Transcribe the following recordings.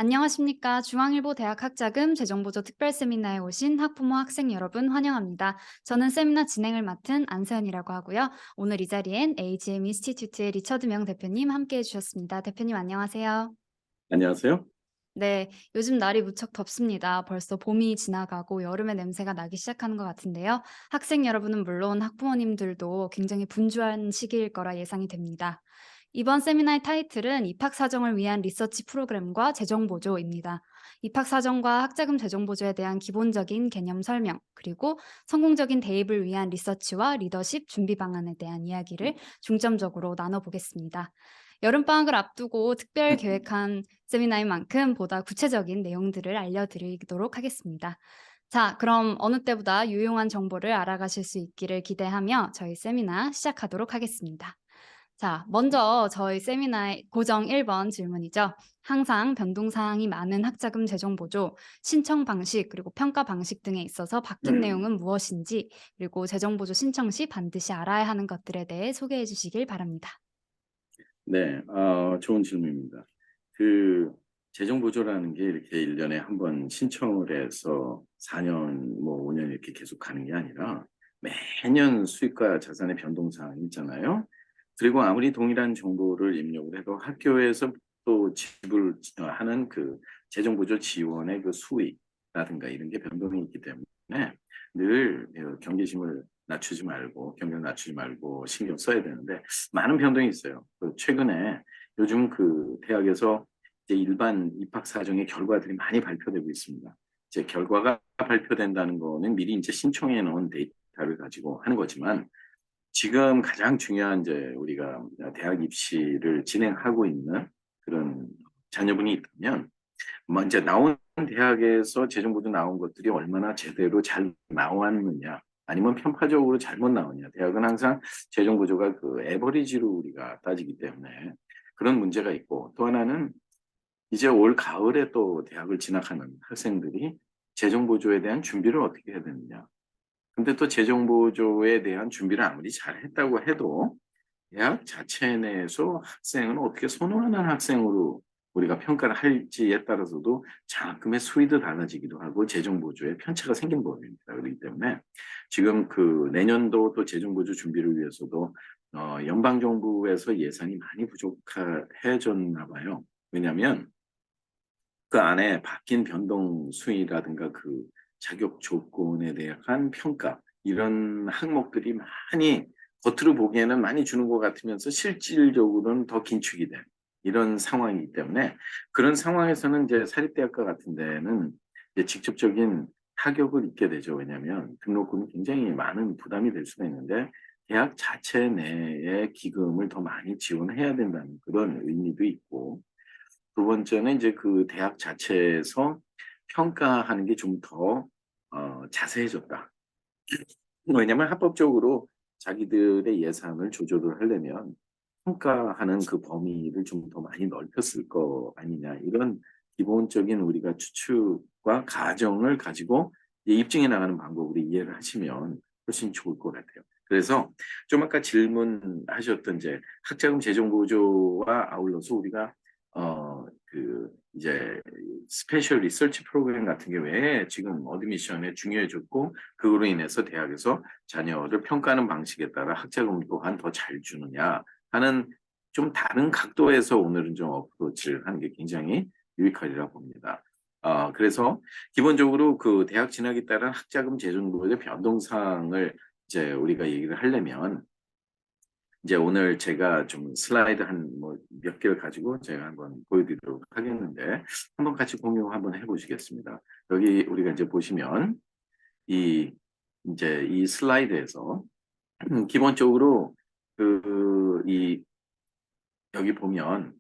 안녕하십니까. 중앙일보 대학 학자금 재정보조 특별 세미나에 오신 학부모 학생 여러분 환영합니다. 저는 세미나 진행을 맡은 안세현이라고 하고요. 오늘 이 자리엔 AGM 인스티튜트의 리처드 명 대표님 함께 해주셨습니다. 대표님 안녕하세요. 안녕하세요. 네, 요즘 날이 무척 덥습니다. 벌써 봄이 지나가고 여름의 냄새가 나기 시작하는 것 같은데요. 학생 여러분은 물론 학부모님들도 굉장히 분주한 시기일 거라 예상이 됩니다. 이번 세미나의 타이틀은 입학 사정을 위한 리서치 프로그램과 재정 보조입니다. 입학 사정과 학자금 재정 보조에 대한 기본적인 개념 설명, 그리고 성공적인 대입을 위한 리서치와 리더십 준비 방안에 대한 이야기를 중점적으로 나눠보겠습니다. 여름방학을 앞두고 특별 계획한 세미나인 만큼 보다 구체적인 내용들을 알려드리도록 하겠습니다. 자, 그럼 어느 때보다 유용한 정보를 알아가실 수 있기를 기대하며 저희 세미나 시작하도록 하겠습니다. 자, 먼저 저희 세미나의 고정 1번 질문이죠. 항상 변동사항이 많은 학자금 재정 보조, 신청 방식, 그리고 평가 방식 등에 있어서 바뀐 내용은 무엇인지, 그리고 재정 보조 신청 시 반드시 알아야 하는 것들에 대해 소개해 주시길 바랍니다. 네, 좋은 질문입니다. 그 재정 보조라는 게 이렇게 1년에 한 번 신청을 해서 4년, 뭐 5년 이렇게 계속 가는 게 아니라 매년 수입과 자산의 변동 사항이 있잖아요. 그리고 아무리 동일한 정보를 입력을 해도 학교에서 또 지불하는 그 재정 보조 지원의 그 수위라든가 이런 게 변동이 있기 때문에 늘 경계심을 낮추지 말고 경계를 낮추지 말고 신경 써야 되는데 많은 변동이 있어요. 최근에 요즘 그 대학에서 이제 일반 입학 사정의 결과들이 많이 발표되고 있습니다. 이제 결과가 발표된다는 거는 미리 이제 신청해 놓은 데이터를 가지고 하는 거지만 지금 가장 중요한 이제 우리가 대학 입시를 진행하고 있는 그런 자녀분이 있다면 이제 나온 대학에서 재정보도 나온 것들이 얼마나 제대로 잘 나왔느냐 아니면 편파적으로 잘못 나오냐. 대학은 항상 재정 보조가 그 에버리지로 우리가 따지기 때문에 그런 문제가 있고 또 하나는 이제 올 가을에 또 대학을 진학하는 학생들이 재정 보조에 대한 준비를 어떻게 해야 되느냐. 근데 또 재정 보조에 대한 준비를 아무리 잘했다고 해도 대학 자체 내에서 학생은 어떻게 선호하는 학생으로 우리가 평가를 할지에 따라서도 장학금의 수위도 달라지기도 하고 재정 보조에 편차가 생긴 법입니다. 그렇기 때문에 지금 그 내년도 또 재정 보조 준비를 위해서도 연방 정부에서 예산이 많이 부족해졌나 봐요. 왜냐하면 그 안에 바뀐 변동 수위라든가 그 자격 조건에 대한 평가 이런 항목들이 많이 겉으로 보기에는 많이 주는 것 같으면서 실질적으로는 더 긴축이 된 이런 상황이기 때문에 그런 상황에서는 이제 사립대학과 같은 데는 이제 직접적인 타격을 입게 되죠. 왜냐하면 등록금이 굉장히 많은 부담이 될 수가 있는데 대학 자체 내에 기금을 더 많이 지원해야 된다는 그런 의미도 있고 두 번째는 이제 그 대학 자체에서 평가하는 게 좀 더 자세해졌다. 왜냐하면 합법적으로 자기들의 예산을 조절을 하려면 평가하는 그 범위를 좀 더 많이 넓혔을 거 아니냐. 이런 기본적인 우리가 추측과 가정을 가지고 이제 입증해 나가는 방법으로 이해를 하시면 훨씬 좋을 것 같아요. 그래서 좀 아까 질문하셨던 이제 학자금 재정 보조와 아울러서 우리가 이제 스페셜 리서치 프로그램 같은 게 왜 지금 어드미션에 중요해졌고 그거로 인해서 대학에서 자녀를 평가하는 방식에 따라 학자금 또한 더 잘 주느냐 하는 좀 다른 각도에서 오늘은 좀 어프로치를 하는 게 굉장히 유익하리라 봅니다. 그래서 기본적으로 그 대학 진학에 따른 학자금 재정부의 변동사항을 이제 우리가 얘기를 하려면 이제 오늘 제가 좀 슬라이드 한 뭐 몇 개를 가지고 제가 한번 보여드리도록 하겠는데 한번 같이 공유 한번 해보시겠습니다. 여기 우리가 이제 보시면 이 이제 이 슬라이드에서 기본적으로 이 여기 보면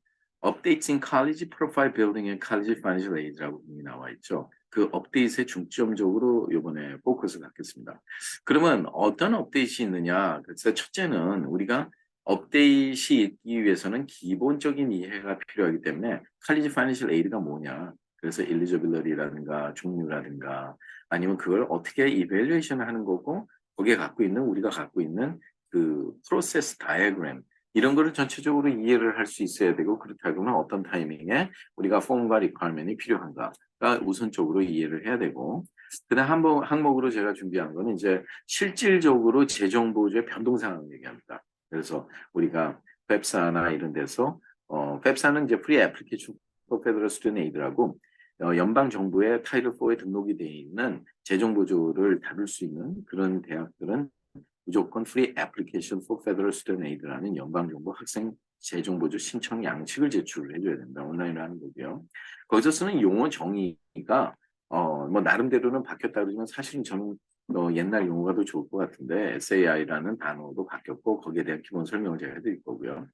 Updates in College Profile Building and College Financial Aid라고 나와 있죠. 그 업데이트에 중점적으로 이번에 포커스를 갖겠습니다. 그러면 어떤 업데이트이 있느냐? 그래서 첫째는 우리가 업데이트이 있기 위해서는 기본적인 이해가 필요하기 때문에 칼리지 파이낸셜 에이드가 뭐냐? 그래서 엘리지빌리티라든가 종류라든가 아니면 그걸 어떻게 이밸류에이션을 하는 거고 거기에 갖고 있는 우리가 갖고 있는 그 프로세스 다이어그램 이런 거를 전체적으로 이해를 할 수 있어야 되고 그렇다 그러면 어떤 타이밍에 우리가 폼과 리퀘어먼트이 필요한가가 우선적으로 이해를 해야 되고 그다음 항목으로 제가 준비한 거는 이제 실질적으로 재정 보조의 변동 상황을 얘기합니다. 그래서 우리가 펩사나 이런 데서 펩사는 이제 프리 애플리케이션 포 페더럴 스튜던트 에이드라고 연방 정부의 타이틀 4에 등록이 되어 있는 재정 보조를 다룰 수 있는 그런 대학들은 무조건 프리 애플리케이션 포 페더럴 스튜던트 에이드라는 연방 정부 학생 재정 보조 신청 양식을 제출을 해줘야 된다. 온라인으로 하는 거고요. 거기서 쓰는 용어 정의가 뭐 나름대로는 바뀌었다 그러지만 사실은 저는 옛날 용어가 더 좋을 것 같은데 SAI라는 단어도 바뀌었고 거기에 대한 기본 설명을 제가 해드릴 거고요.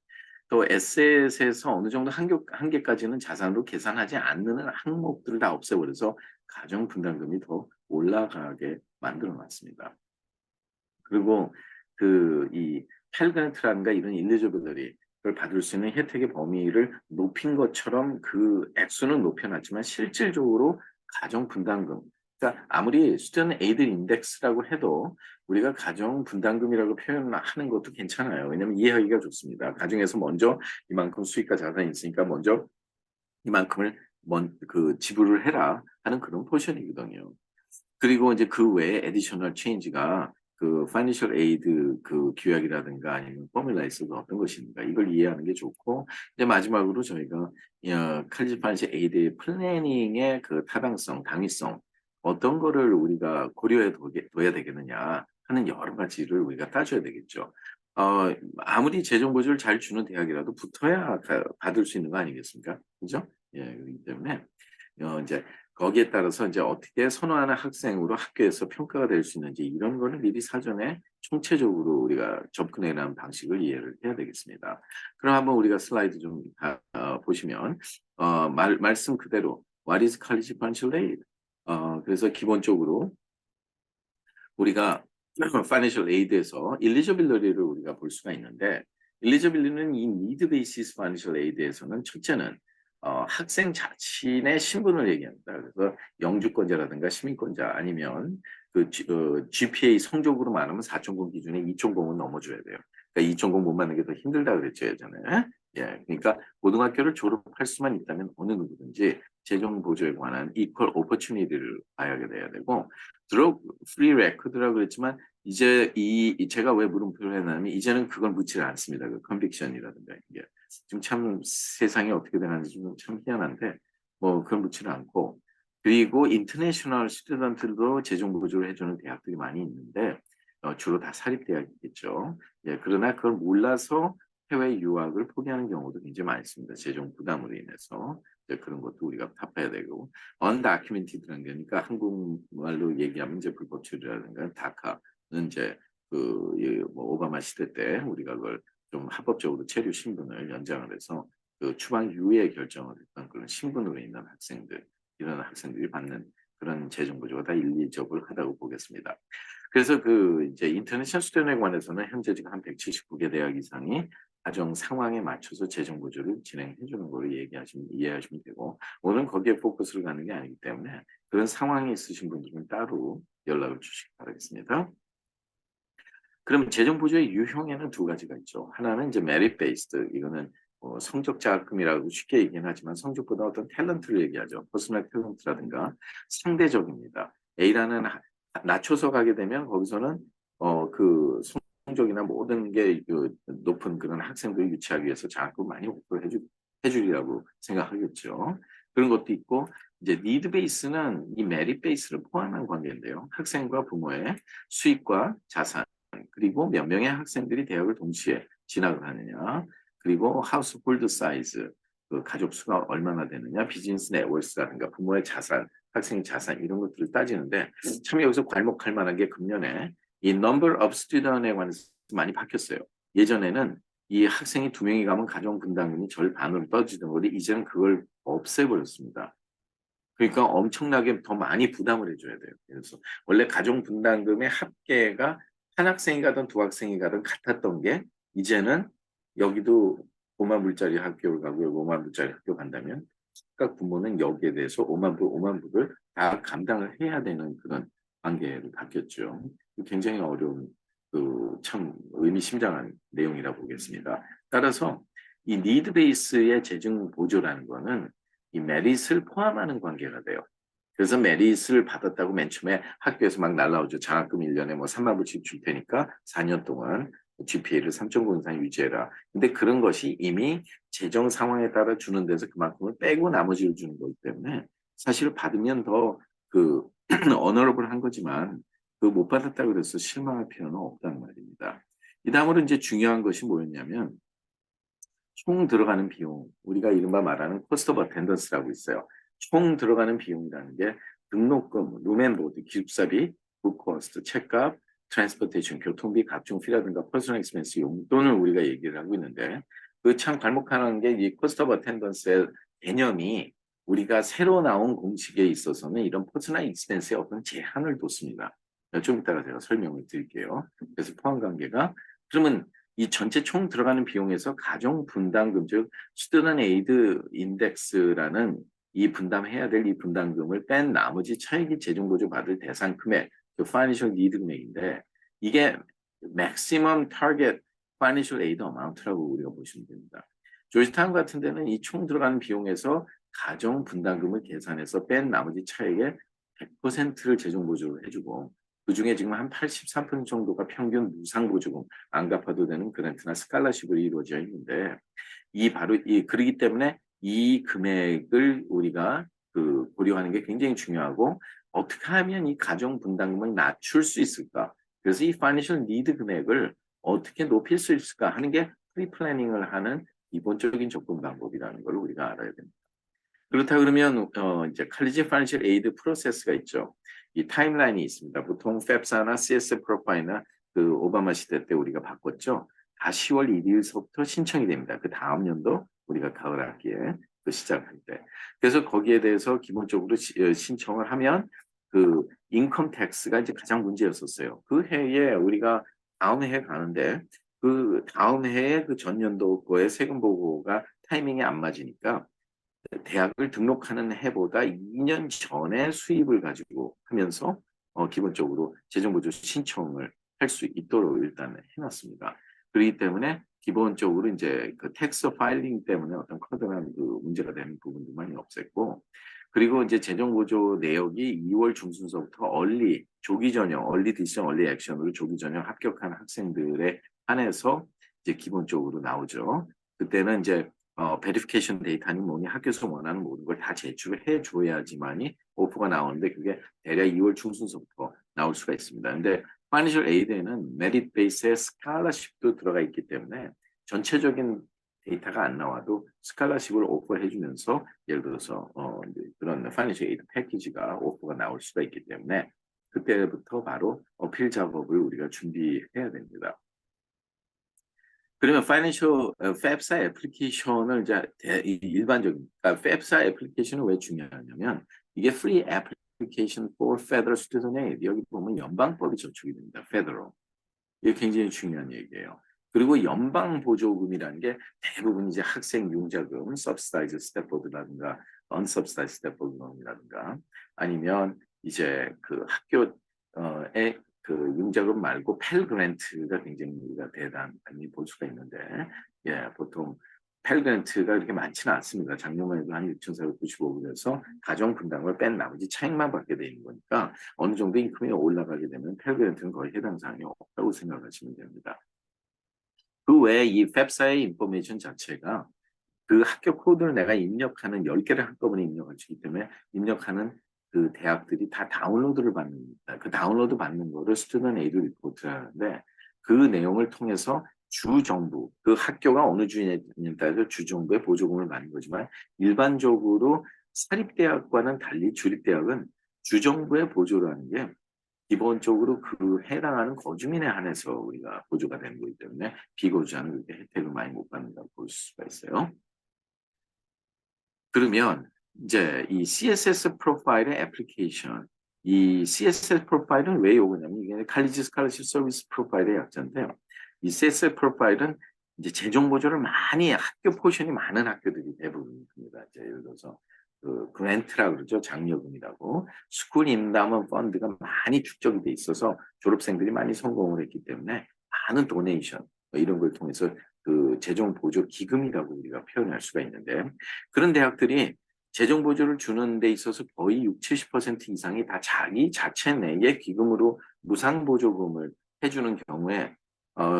또 에셋에서 어느 정도 한계까지는 자산으로 계산하지 않는 항목들을 다 없애버려서 가정 분담금이 더 올라가게 만들어 놨습니다. 그리고 이 펠그랜트라든가 이런 일리지블리티를 받을 수 있는 혜택의 범위를 높인 것처럼 그 액수는 높여놨지만 실질적으로 가정 분담금 그러니까 아무리 스튜던트 에이드 인덱스라고 해도 우리가 가정 분담금이라고 표현하는 것도 괜찮아요. 왜냐하면 이해하기가 좋습니다. 가정에서 먼저 이만큼 수익과 자산이 있으니까 먼저 이만큼을 지불을 해라 하는 그런 포션이거든요. 그리고 이제 그 외에 additional change가 그 financial aid 그 규약이라든가 아니면 포뮬라에서 어떤 것인가 이걸 이해하는 게 좋고 이제 마지막으로 저희가 college financial aid의 플래닝의 그 타당성, 당위성 어떤 거를 우리가 고려해 둬야 되겠느냐 하는 여러 가지를 우리가 따져야 되겠죠. 아무리 재정 보조를 잘 주는 대학이라도 붙어야 받을 수 있는 거 아니겠습니까? 그죠? 예, 그렇기 때문에 이제 거기에 따라서 이제 어떻게 선호하는 학생으로 학교에서 평가가 될 수 있는지 이런 거는 미리 사전에 총체적으로 우리가 접근해 나가는 방식을 이해를 해야 되겠습니다. 그럼 한번 우리가 슬라이드 좀 보시면 말씀 그대로 What is college financial aid? 그래서 기본적으로 우리가 financial aid에서 eligibility를 우리가 볼 수가 있는데 eligibility는 이 need basis financial aid에서는 첫째는 학생 자신의 신분을 얘기합니다. 그래서 영주권자라든가 시민권자 아니면 GPA 성적으로 말하면 4.0 기준에 2.0은 넘어줘야 돼요. 그러니까 2.0 못 맞는 게 더 힘들다 그랬죠 예전에. 예, 그러니까 고등학교를 졸업할 수만 있다면 어느 누구든지 재정 보조에 관한 equal opportunity를 봐야 돼야 되고 드럭 프리 레코드라고 그랬지만 이제 제가 왜 물음표를 해놨냐면 이제는 그걸 묻지를 않습니다. 그 컨빅션이라든가 이게 지금 참 세상이 어떻게 되는지 좀 참 희한한데 뭐 그걸 묻지를 않고 그리고 인터내셔널 스튜던트도 재정 보조를 해주는 대학들이 많이 있는데 주로 다 사립대학이겠죠. 예, 그러나 그걸 몰라서 해외 유학을 포기하는 경우도 굉장히 많이 있습니다. 재정 부담으로 인해서 그런 것도 우리가 타파해야 되고 undocumented라는 게 그러니까 한국말로 얘기하면 이제 불법 체류라든가 다카는 이제 뭐 오바마 시대 때 우리가 그걸 좀 합법적으로 체류 신분을 연장을 해서 그 추방 이후에 결정을 했던 그런 신분으로 있는 학생들 이런 학생들이 받는 그런 재정 보조가 다 일리저블하다고 보겠습니다. 그래서 이제 인터내셔널 스튜던트에 관해서는 현재 지금 한 179개 대학 이상이 가정 상황에 맞춰서 재정 보조를 진행해 주는 거로 이해하시면 되고 오늘 거기에 포커스를 가는 게 아니기 때문에 그런 상황이 있으신 분들은 따로 연락을 주시기 바라겠습니다. 그럼 재정 보조의 유형에는 두 가지가 있죠. 하나는 이제 merit based 이거는 성적 자금이라고 쉽게 얘기는 하지만 성적보다 어떤 탤런트를 얘기하죠. 퍼스널 탤런트라든가 상대적입니다. A라는 낮춰서 가게 되면 거기서는 그 성적이나 모든 게 높은 그런 학생들을 유치하기 위해서 장학금 많이 오프를 해주리라고 생각하겠죠. 그런 것도 있고 이제 니드 베이스는 이 메릿 베이스를 포함한 관계인데요. 학생과 부모의 수입과 자산 그리고 몇 명의 학생들이 대학을 동시에 진학을 하느냐 그리고 하우스홀드 사이즈 그 가족 수가 얼마나 되느냐 비즈니스 네트워크라든가 부모의 자산 학생의 자산 이런 것들을 따지는데 참 여기서 괄목할 만한 게 금년에 이 number of student에 관해서 많이 바뀌었어요. 예전에는 이 학생이 2명이 가면 가정 분담금이 절반으로 떨어지던 건데 이제는 그걸 없애버렸습니다. 그러니까 엄청나게 더 많이 부담을 해줘야 돼요. 그래서 원래 가정 분담금의 합계가 한 학생이 가든 두 학생이 가든 같았던 게 이제는 여기도 5만 불짜리 학교를 가고 여기 5만 불짜리 학교 간다면 각 부모는 여기에 대해서 5만 불을 다 감당을 해야 되는 그런 관계로 바뀌었죠. 굉장히 어려운 참 의미심장한 내용이라고 보겠습니다. 따라서 이 니드 베이스의 재정 보조라는 거는 이 메릿을 포함하는 관계가 돼요. 그래서 메릿을 받았다고 맨 처음에 학교에서 막 날라오죠. 장학금 1년에 뭐 3만 불씩 줄 테니까 4년 동안 GPA를 3.0 이상 유지해라. 근데 그런 것이 이미 재정 상황에 따라 주는 데서 그만큼을 빼고 나머지를 주는 거기 때문에 사실 받으면 더 어너러블한 거지만 못 받았다고 그래서 실망할 필요는 없다는 말입니다. 이 다음으로 이제 중요한 것이 뭐였냐면 총 들어가는 비용, 우리가 이른바 말하는 코스트 오브 어텐던스라고 있어요. 총 들어가는 비용이라는 게 등록금, 룸앤보드, 기숙사비, 북코스트, 책값, 트랜스포테이션, 교통비, 각종 피라든가 퍼스널 익스펜스 용돈을 우리가 얘기를 하고 있는데 그 참 괄목하는 게 이 코스트 오브 어텐던스의 개념이 우리가 새로 나온 공식에 있어서는 이런 퍼스널 익스펜스에 어떤 제한을 뒀습니다. 좀 이따가 제가 설명을 드릴게요. 그래서 포함 관계가 그러면 이 전체 총 들어가는 비용에서 가정 분담금 즉 스튜던트 에이드 인덱스라는 이 분담해야 될 이 분담금을 뺀 나머지 차액이 재정 보조 받을 대상 금액, 그 파이낸셜 니드 금액인데 이게 maximum target financial aid amount라고 우리가 보시면 됩니다. 조지타운 같은 데는 이 총 들어가는 비용에서 가정 분담금을 계산해서 뺀 나머지 차액의 100%를 재정 보조를 해주고 그중에 지금 한 83% 정도가 평균 무상 보조금 안 갚아도 되는 그랜트나 스칼라십으로 이루어져 있는데 그러기 때문에 이 금액을 우리가 고려하는 게 굉장히 중요하고 어떻게 하면 이 가정 분담금을 낮출 수 있을까? 그래서 이 파이낸셜 니드 금액을 어떻게 높일 수 있을까 하는 게 프리플래닝을 하는 기본적인 접근 방법이라는 걸 우리가 알아야 됩니다. 그렇다 그러면 이제 칼리지 파이낸셜 에이드 프로세스가 있죠. 이 타임라인이 있습니다. 보통 펩사나 CSF 프로파이나 오바마 시대 때 우리가 바꿨죠. 다 10월 1일서부터 신청이 됩니다. 그 다음 연도 우리가 가을 학기에 시작할 때. 그래서 거기에 대해서 기본적으로 신청을 하면 인컴 텍스가 이제 가장 문제였었어요. 그 해에 우리가 다음 해 가는데 그 다음 해에 그 전년도 거의 세금 보고가 타이밍이 안 맞으니까 대학을 등록하는 해보다 2년 전에 수입을 가지고 하면서 기본적으로 재정보조 신청을 할 수 있도록 일단 해놨습니다. 그렇기 때문에 기본적으로 이제 텍스 파일링 때문에 어떤 커다란 문제가 되는 부분도 많이 없앴고 그리고 이제 재정보조 내역이 2월 중순서부터 조기 전형, 얼리 디시전, 얼리 액션으로 조기 전형 합격한 학생들에 한해서 이제 기본적으로 나오죠. 그때는 이제 베리피케이션 데이터니 뭐니 학교에서 원하는 모든 걸 다 제출을 해줘야지만이 오퍼가 나오는데 그게 대략 2월 중순서부터 나올 수가 있습니다. 근데 파이낸셜 에이드에는 메릿 베이스의 스칼라십도 들어가 있기 때문에 전체적인 데이터가 안 나와도 스칼라십을 오퍼해주면서 예를 들어서 그런 파이낸셜 에이드 패키지가 오퍼가 나올 수가 있기 때문에 그때부터 바로 어필 작업을 우리가 준비해야 됩니다. 그러면 파이낸셜 펩사 애플리케이션을 이제 일반적인 그러니까 펩사 애플리케이션은 왜 중요하냐면 이게 free application for federal student aid 여기 보면 연방법이 저축이 됩니다. federal 이게 굉장히 중요한 얘기예요. 그리고 연방 보조금이라는 게 대부분 이제 학생 융자금, subsidized stipend라든가 unsubsidized stipend이라든가 아니면 이제 학교에 융자금 말고 펠 그랜트가 굉장히 우리가 대단히 볼 수가 있는데 보통 펠 그랜트가 그렇게 많지는 않습니다. 작년만 해도 한 6,495불에서 가정 분담을 뺀 나머지 차익만 받게 되는 거니까 어느 정도 인컴이 올라가게 되면 펠 그랜트는 거의 해당 사항이 없다고 생각하시면 됩니다. 그 외에 이 펩사의 인포메이션 자체가 그 학교 코드를 내가 입력하는 10개를 한꺼번에 입력할 수 있기 때문에 입력하는 그 대학들이 다 다운로드를 받는다. 그 다운로드 받는 거를 스튜던트 에이드 리포트를 하는데 그 내용을 통해서 주정부, 그 학교가 어느 주에 따라서 주정부의 보조금을 받는 거지만 일반적으로 사립대학과는 달리 주립대학은 주정부의 보조를 하는 게 기본적으로 해당하는 거주민에 한해서 우리가 보조가 되는 거기 때문에 비거주자는 그렇게 혜택을 많이 못 받는다고 볼 수가 있어요. 그러면 이제 이 CSS 프로파일의 애플리케이션, 이 CSS 프로파일은 왜 요구냐면 이게 칼리지 스칼러십 서비스 프로파일의 약자인데요. 이 CSS 프로파일은 이제 재정 보조를 많이 학교 포션이 많은 학교들이 대부분입니다. 예를 들어서 그 그랜트라고 그러죠. 장려금이라고. 스쿨 인다먼 펀드가 많이 축적이 돼 있어서 졸업생들이 많이 성공을 했기 때문에 많은 도네이션 뭐 이런 걸 통해서 그 재정 보조 기금이라고 우리가 표현할 수가 있는데 그런 대학들이 재정 보조를 주는 데 있어서 거의 60-70% 이상이 다 자기 자체 내의 기금으로 무상 보조금을 해주는 경우에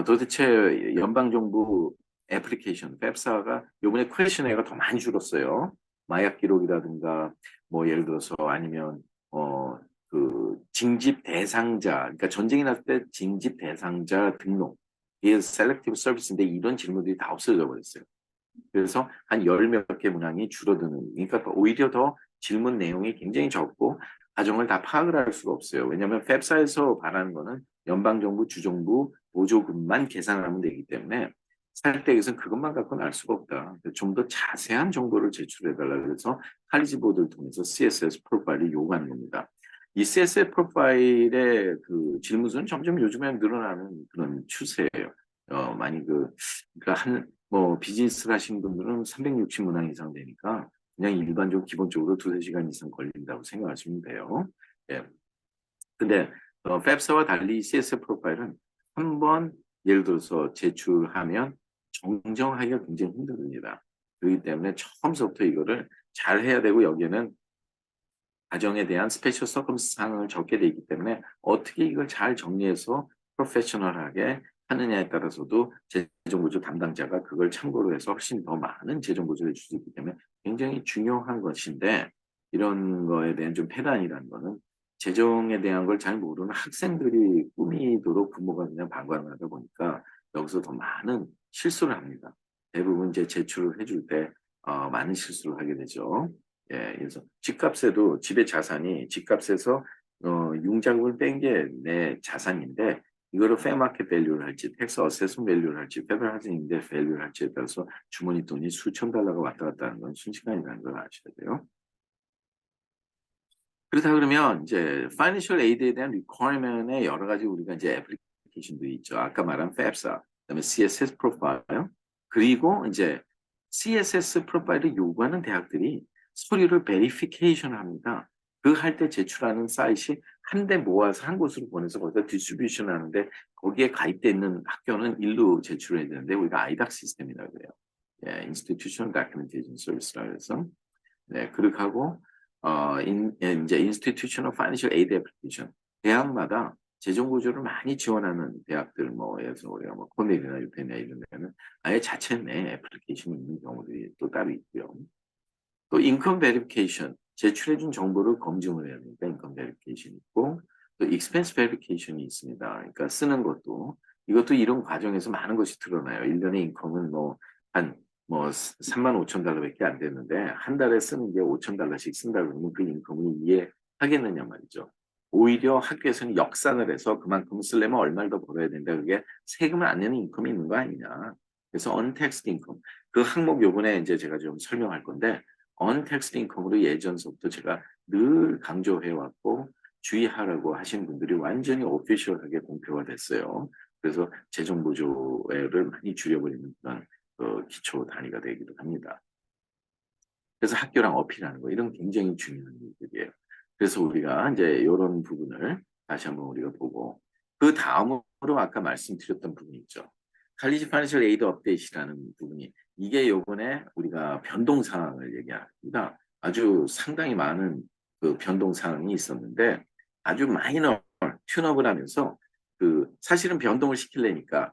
도대체 연방정부 애플리케이션, 펩사가 요번에 퀘셔너가 더 많이 줄었어요. 마약 기록이라든가 뭐 예를 들어서 아니면 그 징집 대상자, 그러니까 전쟁이 났을 때 징집 대상자 등록, 이게 셀렉티브 서비스인데 이런 질문들이 다 없어져 버렸어요. 그래서 한 열 몇 개 문항이 줄어드는, 그러니까 오히려 더 질문 내용이 굉장히 적고 과정을 다 파악을 할 수가 없어요. 왜냐하면 펩사에서 바라는 거는 연방정부, 주정부 보조금만 계산하면 되기 때문에 살때에서는 그것만 갖고는 알 수가 없다. 좀 더 자세한 정보를 제출해달라 그래서 칼리지 보드를 통해서 CSS 프로파일을 요구하는 겁니다. 이 CSS 프로파일의 그 질문수는 점점 요즘에 늘어나는 그런 추세예요. 많이 그러니까 뭐 비즈니스를 하시는 분들은 360문항 이상 되니까 그냥 일반적으로 기본적으로 2-3시간 이상 걸린다고 생각하시면 돼요. 예. 근데 펩사와 달리 CSS 프로파일은 한번 예를 들어서 제출하면 정정하기가 굉장히 힘듭니다. 그렇기 때문에 처음부터 이거를 잘 해야 되고 여기에는 가정에 대한 스페셜 서컴스 사항을 적게 돼 있기 때문에 어떻게 이걸 잘 정리해서 프로페셔널하게 하느냐에 따라서도 재정보조 담당자가 그걸 참고로 해서 훨씬 더 많은 재정보조를 줄 수 있기 때문에 굉장히 중요한 것인데 이런 거에 대한 좀 폐단이라는 거는 재정에 대한 걸 잘 모르는 학생들이 꾸미도록 부모가 그냥 방관을 하다 보니까 여기서 더 많은 실수를 합니다. 대부분 이제 제출을 해줄 때 많은 실수를 하게 되죠. 예, 그래서 집값에도 집의 자산이 집값에서 융자금을 뺀 게 내 자산인데 이거를 페어마켓 밸류를 할지 텍스 어세스먼 밸류를 할지 페더럴 하우징 인덱스 밸류를 할지에 따라서 주머니 돈이 수천 달러가 왔다 갔다 하는 건 순식간이라는 걸 아셔야 돼요. 그렇다 그러면 이제 파이낸셜 에이드에 대한 리퀘어리먼트의 여러 가지 우리가 이제 애플리케이션들이 있죠. 아까 말한 FAFSA, 그다음에 CSS 프로파일, 그리고 이제 CSS 프로파일을 요구하는 대학들이 서류를 베리피케이션을 합니다. 그 할 때 제출하는 사이트이 한 대 모아서 한 곳으로 보내서 거기다 디스트리뷰션 하는데 거기에 가입돼 있는 학교는 일로 제출해야 되는데 우리가 아이닥 시스템이라고 해요. 예, Institutional Documentation Service라고 해서 네, 그렇게 하고 이제 Institutional Financial Aid Application 대학마다 재정 보조를 많이 지원하는 대학들 뭐 예를 들어서 우리가 뭐 코넬이나 유펜이나 이런 데는 아예 자체 내 애플리케이션이 있는 경우들이 또 따로 있고요. 또 인컴 베리피케이션 제출해준 정보를 검증을 해야 되니까 인컴 베리피케이션이 있고 또 익스펜스 베리피케이션이 있습니다. 그러니까 쓰는 것도 이것도 이런 과정에서 많은 것이 드러나요. 1년의 인컴은 뭐 35,000달러밖에 안 되는데 한 달에 쓰는 게 5,000달러씩 쓴다 그러면 그 인컴을 이해하겠느냐 말이죠. 오히려 학교에서는 역산을 해서 그만큼 쓰려면 얼마를 더 벌어야 된다. 그게 세금을 안 내는 인컴이 있는 거 아니냐. 그래서 untaxed income 그 항목 요번에 이제 제가 좀 설명할 건데 untaxed income으로 예전서부터 제가 늘 강조해 왔고 주의하라고 하신 분들이 완전히 오피셜하게 공표가 됐어요. 그래서 재정 보조를 많이 줄여버리는 그런 기초 단위가 되기도 합니다. 그래서 학교랑 어필하는 거 이런 굉장히 중요한 일들이에요. 그래서 우리가 이제 이런 부분을 다시 한번 우리가 보고 그 다음으로 아까 말씀드렸던 부분이 있죠. 칼리지 파이낸셜 에이드 업데이트라는 부분이 이게 요번에 우리가 변동 사항을 얘기합니다. 아주 상당히 많은 그 변동 사항이 있었는데 아주 마이너 튠업을 하면서 그 사실은 변동을 시키려니까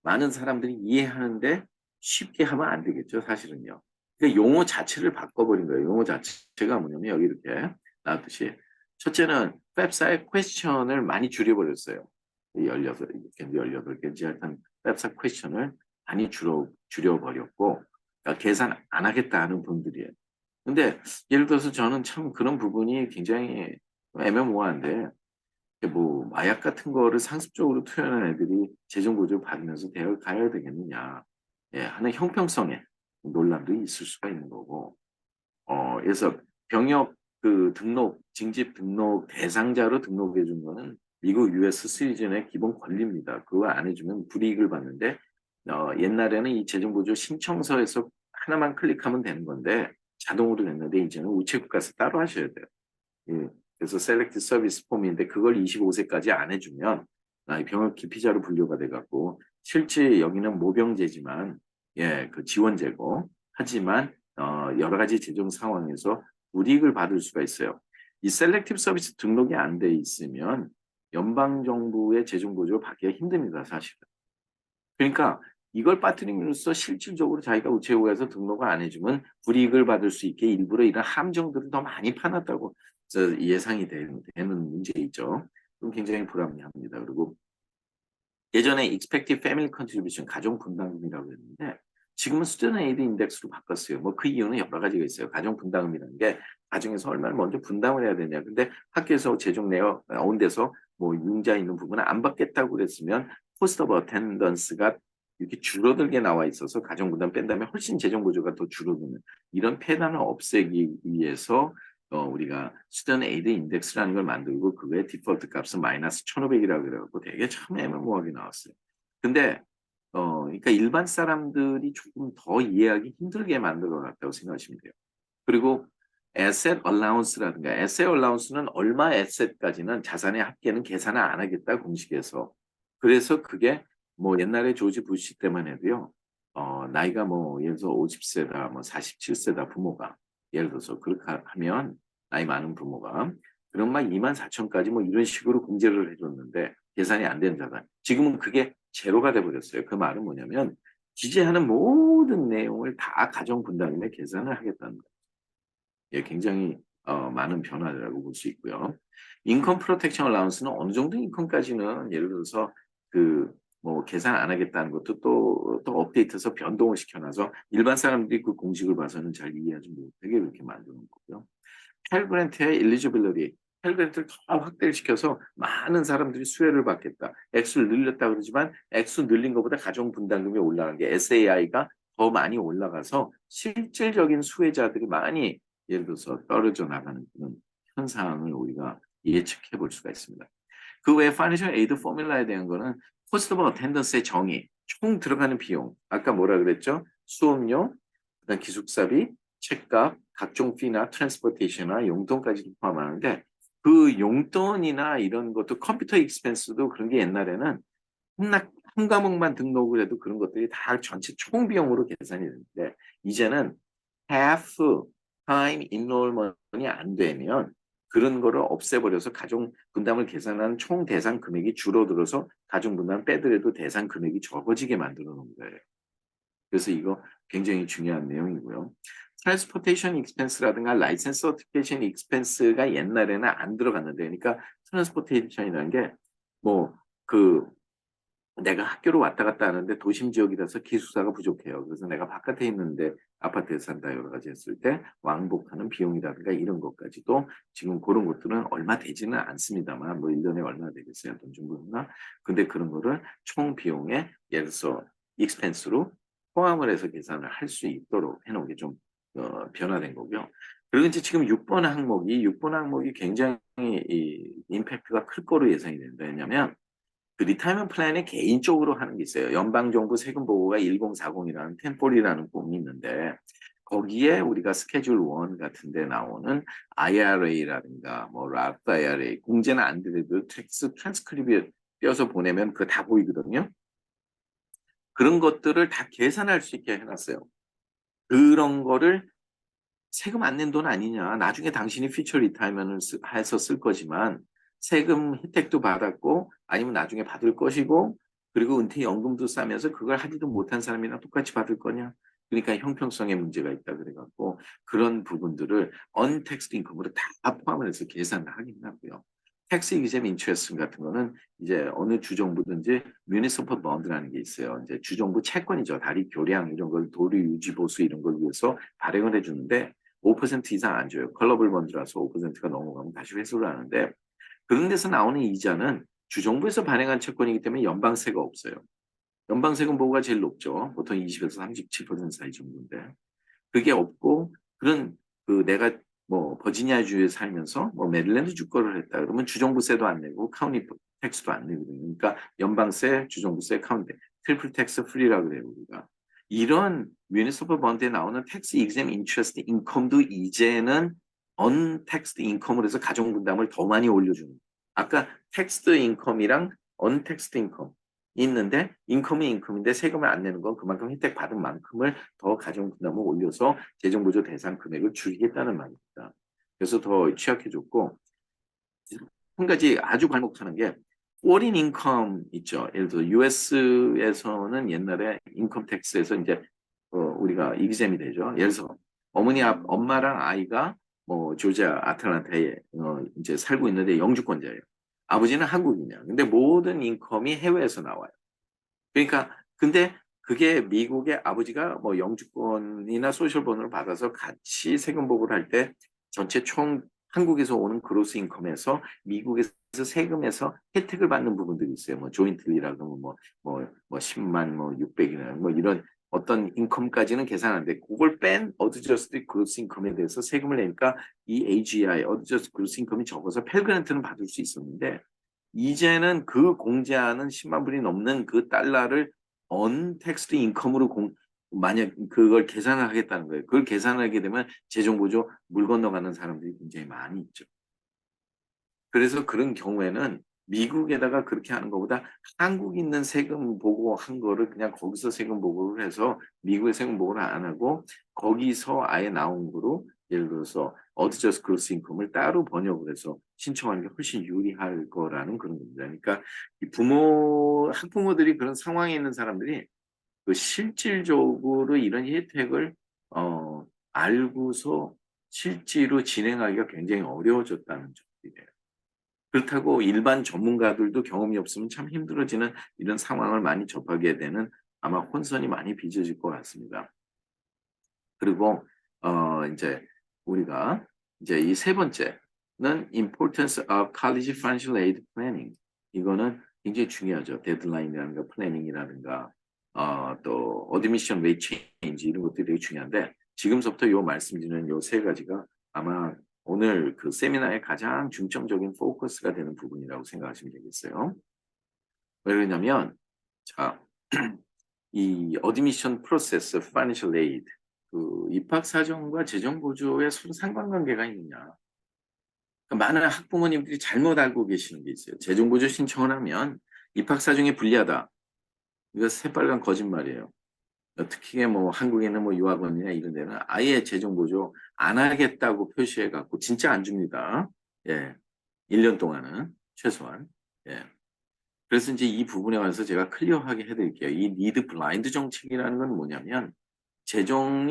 많은 사람들이 이해하는데 쉽게 하면 안 되겠죠, 사실은요. 그 용어 자체를 바꿔버린 거예요. 용어 자체가 뭐냐면 여기 이렇게 나왔듯이 첫째는 웹사의 퀘스천을 많이 줄여버렸어요. 18개인지 하여튼 웹사 퀘스천을 많이 줄여버렸고 그러니까 계산 안 하겠다 하는 분들이에요. 근데 예를 들어서 저는 참 그런 부분이 굉장히 애매모호한데 뭐 마약 같은 거를 상습적으로 투여하는 애들이 재정 보조 받으면서 대학을 가야 되겠느냐 예, 하는 형평성에 논란도 있을 수가 있는 거고 그래서 병역 그 등록 징집 등록 대상자로 등록해 준 거는 미국 US 시리즌의 기본 권리입니다. 그거 안 해주면 불이익을 받는데 옛날에는 이 재정 보조 신청서에서 하나만 클릭하면 되는 건데 자동으로 됐는데 이제는 우체국 가서 따로 하셔야 돼요. 예. 그래서 셀렉트 서비스 폼인데 그걸 25세까지 안 해주면 병역 기피자로 분류가 돼갖고 실제 여기는 모병제지만 그 지원제고 하지만 여러 가지 재정 상황에서 불이익을 받을 수가 있어요. 이 셀렉티브 서비스 등록이 안 돼 있으면 연방 정부의 재정 보조를 받기가 힘듭니다, 사실은. 그러니까 이걸 빠뜨림으로써 실질적으로 자기가 우체국에서 등록을 안 해주면 불이익을 받을 수 있게 일부러 이런 함정들을 더 많이 파놨다고 예상이 되는 문제이죠. 그럼 굉장히 불합리합니다. 그리고 예전에 expected family contribution 가정 분담금이라고 했는데 지금은 student aid index로 바꿨어요. 뭐 그 이유는 여러 가지가 있어요. 가정 분담금이라는 게 가정에서 얼마를 먼저 분담을 해야 되냐. 근데 학교에서 재정 내어 온 데서 뭐 융자 있는 부분을 안 받겠다고 그랬으면 cost of attendance가 이렇게 줄어들게 나와 있어서 가정 분담 뺀 다음에 훨씬 재정 보조가 더 줄어드는 이런 폐단을 없애기 위해서 우리가 student aid index라는 걸 만들고 그거의 디폴트 값은 마이너스 1,500이라고 그래갖고 되게 참 애매모호하게 나왔어요. 근데 그러니까 일반 사람들이 조금 더 이해하기 힘들게 만들어 놨다고 생각하시면 돼요. 그리고 asset allowance라든가 asset allowance는 얼마 asset까지는 자산의 합계는 계산을 안 하겠다 공식에서. 그래서 그게 뭐 옛날에 조지 부시 때만 해도요. 나이가 뭐 예를 들어서 50세다 뭐 47세다 부모가 예를 들어서 그렇게 하면 나이 많은 부모가 그럼 막 24,000까지 뭐 이런 식으로 공제를 해줬는데 계산이 안 되는 자산. 지금은 그게 제로가 돼버렸어요. 그 말은 뭐냐면 기재하는 모든 내용을 다 가정 분담금에 계산을 하겠다는 거예요. 예, 굉장히 많은 변화라고 볼 수 있고요. 인컴 프로텍션 어라운스는 어느 정도 인컴까지는 예를 들어서 그 뭐 계산 안 하겠다는 것도 또 업데이트해서 변동을 시켜놔서 일반 사람들이 그 공식을 봐서는 잘 이해하지 못하게 그렇게 만드는 거고요. 펠 그랜트의 엘리지빌리티, 펠 그랜트를 더 확대를 시켜서 많은 사람들이 수혜를 받겠다. 액수를 늘렸다 그러지만 액수 늘린 것보다 가정 분담금이 올라간 게 SAI가 더 많이 올라가서 실질적인 수혜자들이 많이 예를 들어서 떨어져 나가는 그런 현상을 우리가 예측해 볼 수가 있습니다. 그 외에 파이낸셜 에이드 포뮬라에 대한 거는 코스트 오브 어텐던스의 정의, 총 들어가는 비용, 아까 뭐라 그랬죠? 수업료, 그다음 기숙사비, 책값, 각종 피나 트랜스포테이션이나 용돈까지도 포함하는데 그 용돈이나 이런 것도 컴퓨터 익스펜스도 그런 게 옛날에는 한 과목만 등록을 해도 그런 것들이 다 전체 총 비용으로 계산이 되는데 이제는 half time enrollment이 안 되면 그런 거를 없애버려서 가정 분담을 계산하는 총 대상 금액이 줄어들어서 가정 분담 빼더라도 대상 금액이 적어지게 만들어 놓은 거예요. 그래서 이거 굉장히 중요한 내용이고요. 트랜스포테이션 익스펜스라든가 라이센스 서티피케이션 익스펜스가 옛날에는 안 들어갔는데 그러니까 트랜스포테이션이라는 게 뭐 그 내가 학교로 왔다 갔다 하는데 도심 지역이라서 기숙사가 부족해요. 그래서 내가 바깥에 있는데 아파트에 산다 여러 가지 했을 때 왕복하는 비용이라든가 이런 것까지도 지금 그런 것들은 얼마 되지는 않습니다만 뭐 1년에 얼마 되겠어요. 돈 정도나. 근데 그런 거를 총 비용에 예를 들어서 익스펜스로 포함을 해서 계산을 할 수 있도록 해놓은 게 좀 변화된 거고요. 그리고 이제 지금 6번 항목이 굉장히 임팩트가 클 거로 예상이 된다. 왜냐하면 그 리타이먼트 플랜에 개인적으로 하는 게 있어요. 연방정부 세금 보고가 1040이라는 템폴이라는 폼이 있는데 거기에 우리가 스케줄 1 같은 데 나오는 IRA라든가 뭐 라프 IRA 공제는 안 되더라도 텍스 트랜스크립에 떼어서 보내면 그거 다 보이거든요. 그런 것들을 다 계산할 수 있게 해놨어요. 그런 거를 세금 안 낸 돈 아니냐. 나중에 당신이 퓨처 리타이먼을 해서 쓸 거지만 세금 혜택도 받았고 아니면 나중에 받을 것이고 그리고 은퇴연금도 싸면서 그걸 하지도 못한 사람이랑 똑같이 받을 거냐. 그러니까 형평성에 문제가 있다 그래갖고 그런 부분들을 언택스드 인컴으로 다 포함을 해서 계산을 하긴 하고요. 텍스 이그젬 인트레스트 같은 거는 이제 어느 주정부든지 뮤니시퍼 번드라는 게 있어요. 이제 주정부 채권이죠. 다리 교량 이런 걸 도리 유지 보수 이런 걸 위해서 발행을 해주는데 5% 이상 안 줘요. 컬러블 번드라서 5%가 넘어가면 다시 회수를 하는데 그런 데서 나오는 이자는 주정부에서 발행한 채권이기 때문에 연방세가 없어요. 연방세금 보고가 제일 높죠. 보통 20에서 37% 사이 정도인데 그게 없고 그런 그 내가 뭐 버지니아주에 살면서 뭐 메릴랜드 주거를 했다 그러면 주정부세도 안 내고 카운티 텍스도 안 내거든요. 그러니까 연방세, 주정부세, 카운티 트리플 텍스 프리라고 그래요 우리가. 이런 municipal bond에 나오는 tax exempt interest income도 이제는 untaxed income으로 해서 가정분담을 더 많이 올려주는. 아까 taxed income이랑 untaxed income 있는데 인컴이 인컴인데 세금을 안 내는 건 그만큼 혜택 받은 만큼을 더 가정분담을 올려서 재정보조 대상 금액을 줄이겠다는 말입니다. 그래서 더 취약해졌고 한 가지 아주 괄목하는 게 foreign income 있죠. 예를 들어 US에서는 옛날에 인컴 텍스에서 이제 우리가 이기잼이 되죠. 예를 들어서 엄마랑 아이가 뭐 조지아 아틀란타에 이제 살고 있는데 영주권자예요. 아버지는 한국인이야. 근데 모든 인컴이 해외에서 나와요. 그러니까 근데 그게 미국의 아버지가 뭐 영주권이나 소셜본을 받아서 같이 세금 보고를 할 때 전체 총 한국에서 오는 그로스 인컴에서 미국에서 세금에서 혜택을 받는 부분들이 있어요. 뭐 조인트리라고 뭐 10만 뭐 600이나 뭐 이런 어떤 인컴까지는 계산하는데 그걸 뺀 어드저스트 그로스 인컴에 대해서 세금을 내니까 이 AGI 어드저스트 그로스 인컴이 적어서 펠그랜트는 받을 수 있었는데 이제는 그 공제하는 10만 불이 넘는 그 달러를 언택스트 인컴으로 만약 그걸 계산을 하겠다는 거예요. 그걸 계산하게 되면 재정보조 물 건너가는 사람들이 굉장히 많이 있죠. 그래서 그런 경우에는 미국에다가 그렇게 하는 것보다 한국 있는 세금 보고 한 거를 그냥 거기서 세금 보고를 해서 미국의 세금 보고를 안 하고 거기서 아예 나온 거로 예를 들어서 어드저스 크로스 인컴을 따로 번역을 해서 신청하는 게 훨씬 유리할 거라는 그런 겁니다. 그러니까 이 학부모들이 그런 상황에 있는 사람들이 그 실질적으로 이런 혜택을 알고서 실제로 진행하기가 굉장히 어려워졌다는 점이에요. 그렇다고 일반 전문가들도 경험이 없으면 참 힘들어지는 이런 상황을 많이 접하게 되는 아마 혼선이 많이 빚어질 것 같습니다. 그리고 이제 우리가 이제 이 세 번째는 importance of college financial aid planning. 이거는 굉장히 중요하죠. 데드라인이라든가 플래닝이라든가 또 admission rate change 이런 것들이 되게 중요한데 지금부터 요 말씀드리는 요 세 가지가 아마 오늘 그 세미나의 가장 중점적인 포커스가 되는 부분이라고 생각하시면 되겠어요. 왜 그러냐면 자, 이 어드미션 프로세스, 파이낸셜 에이드, 그 입학 사정과 재정 보조에 서로 상관관계가 있느냐. 그러니까 많은 학부모님들이 잘못 알고 계시는 게 있어요. 재정 보조 신청을 하면 입학 사정이 불리하다. 이거 새빨간 거짓말이에요. 특히 뭐 한국에는 뭐 유학원이나 이런 데는 아예 재정 보조 안 하겠다고 표시해 갖고 진짜 안 줍니다. 예. 1년 동안은 최소한. 예. 그래서 이제 이 부분에 관해서 제가 클리어하게 해드릴게요. 이 니드 블라인드 정책이라는 건 뭐냐면 재정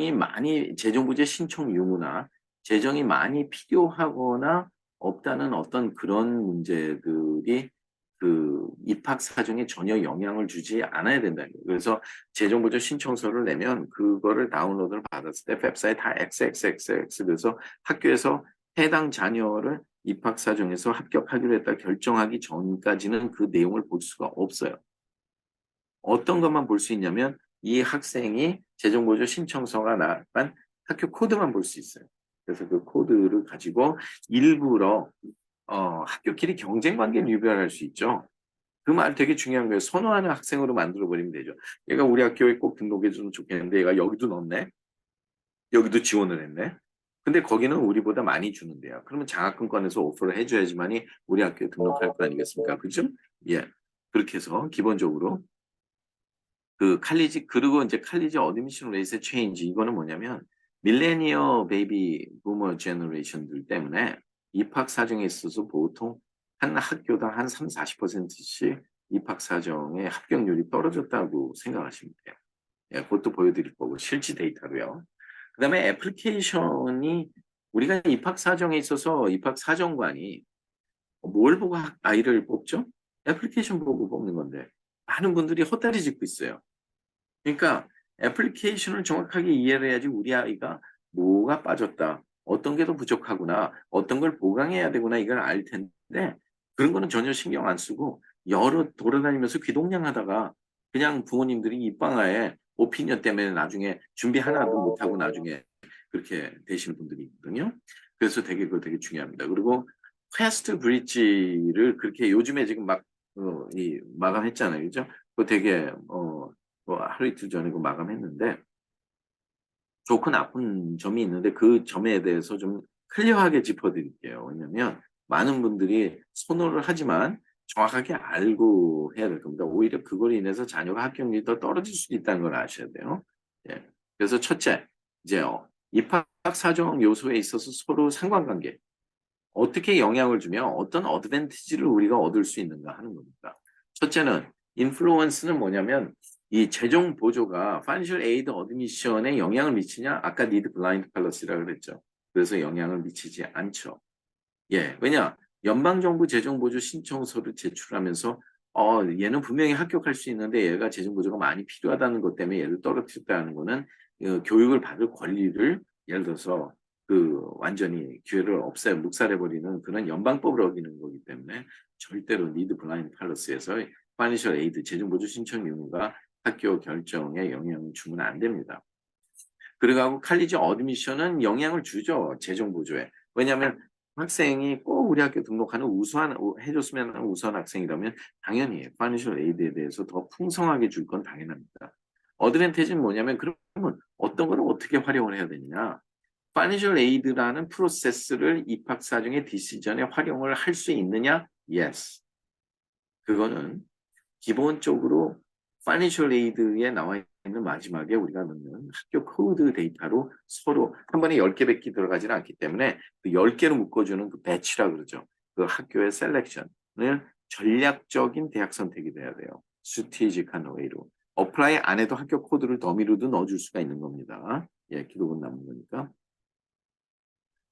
부재 신청 유무나 재정이 많이 필요하거나 없다는 어떤 그런 문제들이 그 입학 사정에 전혀 영향을 주지 않아야 된다는 거예요. 그래서 재정 부재 신청서를 내면 그거를 다운로드를 받았을 때 웹사이트 다 XXXX 그래서 학교에서 해당 자녀를 입학 사정에서 합격하기로 했다 결정하기 전까지는 그 내용을 볼 수가 없어요. 어떤 것만 볼 수 있냐면 이 학생이 재정보조 신청서가 나간 학교 코드만 볼 수 있어요. 그래서 그 코드를 가지고 일부러 학교끼리 경쟁 관계를 유발할 수 있죠. 그 말 되게 중요한 거예요. 선호하는 학생으로 만들어버리면 되죠. 얘가 우리 학교에 꼭 등록해주면 좋겠는데 얘가 여기도 넣었네. 여기도 지원을 했네. 근데 거기는 우리보다 많이 주는데요. 그러면 장학금 꺼내서 오퍼를 해줘야지만이 우리 학교에 등록할 거 아니겠습니까? 그죠? 예. 그렇게 해서 기본적으로 그 칼리지 그리고 이제 칼리지 어드미션 레이스 체인지 이거는 뭐냐면 밀레니어 베이비 부머 제너레이션들 때문에 입학 사정에 있어서 보통 한 학교당 한 3, 40%씩 입학 사정의 합격률이 떨어졌다고 생각하시면 돼요. 예, 그것도 보여드릴 거고 실지 데이터로요. 그다음에 애플리케이션이 우리가 입학 사정에 있어서 입학 사정관이 뭘 보고 아이를 뽑죠? 애플리케이션 보고 뽑는 건데 많은 분들이 헛다리 짚고 있어요. 그러니까 애플리케이션을 정확하게 이해를 해야지 우리 아이가 뭐가 빠졌다. 어떤 게 더 부족하구나. 어떤 걸 보강해야 되구나. 이걸 알 텐데 그런 거는 전혀 신경 안 쓰고 여러 돌아다니면서 귀동냥하다가 그냥 부모님들이 입방아에 오피니언 때문에 나중에 준비 하나도 못하고 나중에 그렇게 되시는 분들이 있거든요. 그래서 되게 그거 되게 중요합니다. 그리고 퀘스트 브릿지를 그렇게 요즘에 지금 막 마감했잖아요. 그죠? 그거 되게 뭐 하루 이틀 전에 그 마감했는데 좋고 나쁜 점이 있는데 그 점에 대해서 좀 클리어하게 짚어드릴게요. 왜냐면 많은 분들이 선호를 하지만 정확하게 알고 해야 될 겁니다. 오히려 그걸로 인해서 자녀가 합격률이 더 떨어질 수도 있다는 걸 아셔야 돼요. 예. 그래서 첫째, 이제 입학 사정 요소에 있어서 서로 상관관계, 어떻게 영향을 주며 어떤 어드밴티지를 우리가 얻을 수 있는가 하는 겁니다. 첫째는 인플루언스는 뭐냐면 이 재정 보조가 파이낸셜 에이드 어드미션에 영향을 미치냐? 아까 니드 블라인드 팔러시라고 그랬죠. 그래서 영향을 미치지 않죠. 예, 왜냐? 연방정부 재정보조 신청서를 제출하면서 얘는 분명히 합격할 수 있는데 얘가 재정보조가 많이 필요하다는 것 때문에 얘를 떨어뜨렸다는 거는 교육을 받을 권리를 예를 들어서 그 완전히 기회를 묵살해버리는 그런 연방법을 어기는 거기 때문에 절대로 니드 블라인드 팔러스에서 파이낸셜 에이드 재정보조 신청 의무가 학교 결정에 영향을 주면 안 됩니다. 그래가고 칼리지 어드미션은 영향을 주죠. 재정 보조에. 왜냐하면 학생이 꼭 우리 학교 등록하는 해줬으면 하는 우수한 학생이라면 당연히 파이낸셜 에이드에 대해서 더 풍성하게 줄 건 당연합니다. 어드밴티지는 뭐냐면 그러면 어떤 거를 어떻게 활용을 해야 되느냐. 파이낸셜 에이드라는 프로세스를 입학 사정의 디시전에 활용을 할 수 있느냐? Yes. 그거는 기본적으로 파이낸셜 에이드에 나와 있는 마지막에 우리가 넣는 학교 코드 데이터로 서로 한 번에 10개, 100개 들어가지는 않기 때문에 그 10개로 묶어주는 그 배치라 그러죠. 그 학교의 셀렉션을 전략적인 대학 선택이 돼야 돼요. 스트레이직한 웨이로. 어플라이 안 해도 학교 코드를 더미로도 넣어줄 수가 있는 겁니다. 예, 기록은 남는 거니까.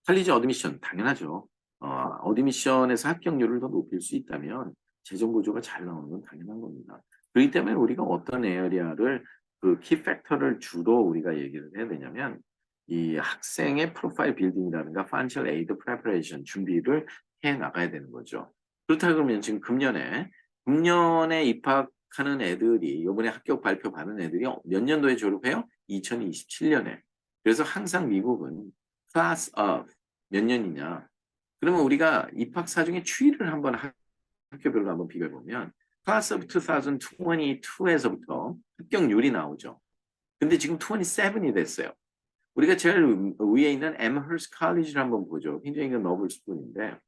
칼리지 어드미션 당연하죠. 어드미션에서 합격률을 더 높일 수 있다면 재정 보조가 잘 나오는 건 당연한 겁니다. 그렇기 때문에 우리가 어떤 에어리아를 그 키 팩터를 주로 우리가 얘기를 해야 되냐면 이 학생의 프로파일 빌딩이라든가 파이낸셜 에이드 프레퍼레이션 준비를 해 나가야 되는 거죠. 그렇다 그러면 지금 금년에 입학하는 애들이 이번에 합격 발표 받은 애들이 몇 년도에 졸업해요? 2027년에. 그래서 항상 미국은 class of 몇 년이냐. 그러면 우리가 입학 사정의 추이를 한번 학교별로 한번 비교해 보면 class of 2022에서부터 합격률이 나오죠. 근데 지금 27이 됐어요. 우리가 제일 위에 있는 Amherst College를 한번 보죠. 굉장히 너블 스쿨인데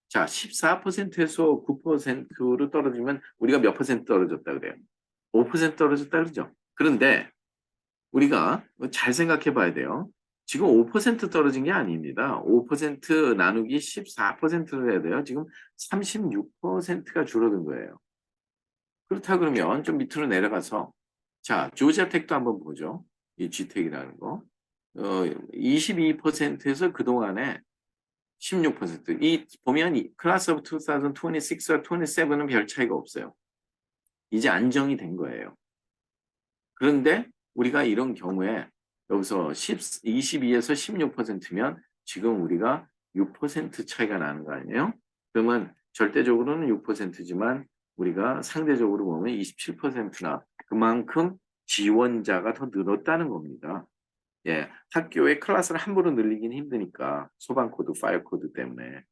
자, 14%에서 9%로 떨어지면 우리가 몇 퍼센트 떨어졌다 그래요? 5% 떨어졌다 그러죠. 그런데 우리가 잘 생각해 봐야 돼요. 지금 5% 떨어진 게 아닙니다. 5% 나누기 14%를 해야 돼요. 지금 36%가 줄어든 거예요. 그렇다 그러면 좀 밑으로 내려가서 자, 조지아텍도 한번 보죠. 이 GTEC이라는 거. 22%에서 그동안에 16%. 보면 클래스 오브 2026와 27은 별 차이가 없어요. 이제 안정이 된 거예요. 그런데 우리가 이런 경우에 여기서 22에서 16%면 지금 우리가 6% 차이가 나는 거 아니에요? 그러면 절대적으로는 6%지만 우리가 상대적으로 보면 27%나 그만큼 지원자가 더 늘었다는 겁니다. 예, 학교의 클래스를 함부로 늘리긴 힘드니까 소방 코드, 파이어 코드 때문에.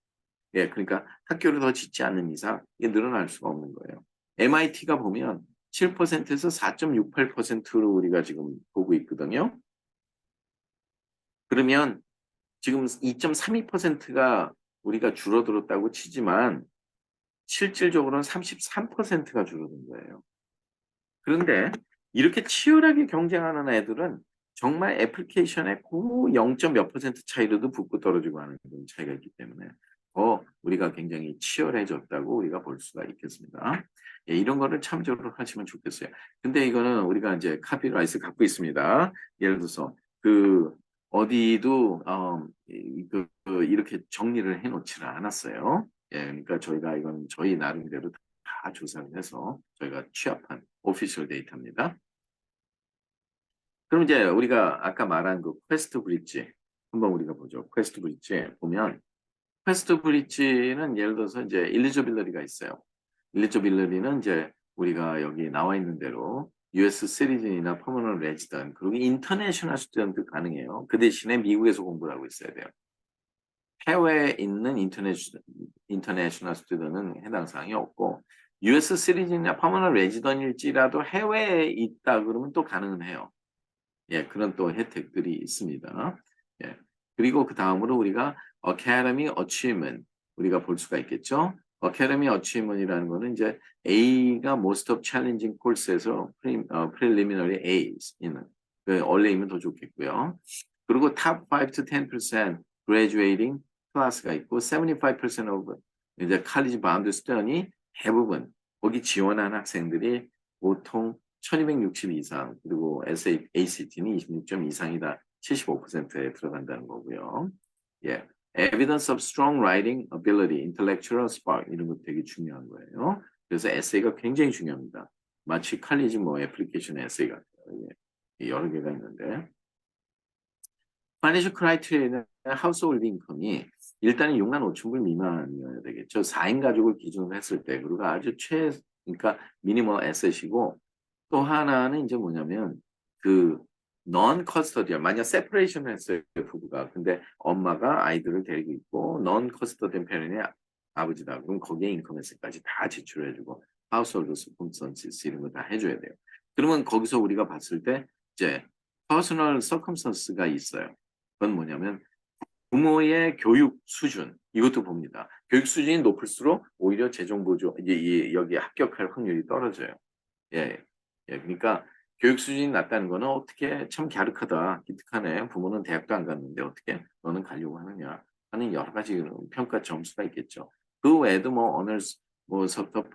예, 그러니까 학교를 더 짓지 않는 이상 이게 늘어날 수가 없는 거예요. MIT가 보면 7%에서 4.68%로 우리가 지금 보고 있거든요. 그러면 지금 2.32%가 우리가 줄어들었다고 치지만 실질적으로는 33%가 줄어든 거예요. 그런데 이렇게 치열하게 경쟁하는 애들은 정말 애플리케이션의 그 0. 몇 퍼센트 차이로도 붙고 떨어지고 하는 그런 차이가 있기 때문에 우리가 굉장히 치열해졌다고 우리가 볼 수가 있겠습니다. 예, 이런 거를 참조를 하시면 좋겠어요. 근데 이거는 우리가 이제 카피라이트 갖고 있습니다. 예를 들어서 어디도 이렇게 정리를 해놓지는 않았어요. 예, 그러니까 저희가 이건 저희 나름대로 다 조사를 해서 저희가 취합한 오피셜 데이터입니다. 그럼 이제 우리가 아까 말한 그 퀘스트 브릿지 한번 우리가 보죠. 퀘스트 브릿지 보면 퀘스트 브릿지는 예를 들어서 이제 일리저빌러리가 있어요. 일리저빌러리는 이제 우리가 여기 나와 있는 대로 US 시리즌이나 퍼머넌 레지던 그리고 인터내셔널 스튜던트 가능해요. 그 대신에 미국에서 공부를 하고 있어야 돼요. 해외에 있는 인터내셔널 스튜던트는 해당 사항이 없고 US 시리즌이나 퍼머넌트 레지던일지라도 해외에 있다 그러면 또 가능은 해요. 예, 그런 또 혜택들이 있습니다. 예. 그리고 그 다음으로 우리가 Academy Achievement 우리가 볼 수가 있겠죠. Academy Achievement이라는 거는 이제 A가 Most of Challenging Course에서 Preliminary A's 있는 그 원래이면 더 좋겠고요. 그리고 Top 5 to 10% Graduating 클래스가 있고 75% of 이제 College Bound Student이 대부분 거기 지원한 학생들이 보통 1260 이상, 그리고 ACT는 26점 이상이다. 75%에 들어간다는 거고요. 예. Evidence of strong writing ability, intellectual spark 이런 것도 되게 중요한 거예요. 그래서 에세이가 굉장히 중요합니다. 마치 칼리지 뭐 애플리케이션 에세이 같아요. 예. 여러 개가 있는데. Financial criteria는 household income이 일단은 6만 5천 불 미만이어야 되겠죠. 4인 가족을 기준으로 했을 때. 그리고 아주 그러니까 미니멀 에셋이고 또 하나는 이제 뭐냐면 그 non custodial 만약 세퍼레이션을 했어요 부부가 근데 엄마가 아이들을 데리고 있고 non custodial parent이 아버지다 그럼 거기에 인컴에서까지 다 지출해주고 household circumstances 이런 거 다 해줘야 돼요. 그러면 거기서 우리가 봤을 때 이제 personal circumstance가 있어요. 그건 뭐냐면 부모의 교육 수준 이것도 봅니다. 교육 수준이 높을수록 오히려 재정 보조 여기 합격할 확률이 떨어져요. 예, 예, 그러니까 교육 수준이 낮다는 거는 어떻게 참 갸륵하다, 기특하네. 부모는 대학도 안 갔는데 어떻게 너는 가려고 하느냐 하는 여러 가지 평가 점수가 있겠죠. 그 외에도 뭐 others, 뭐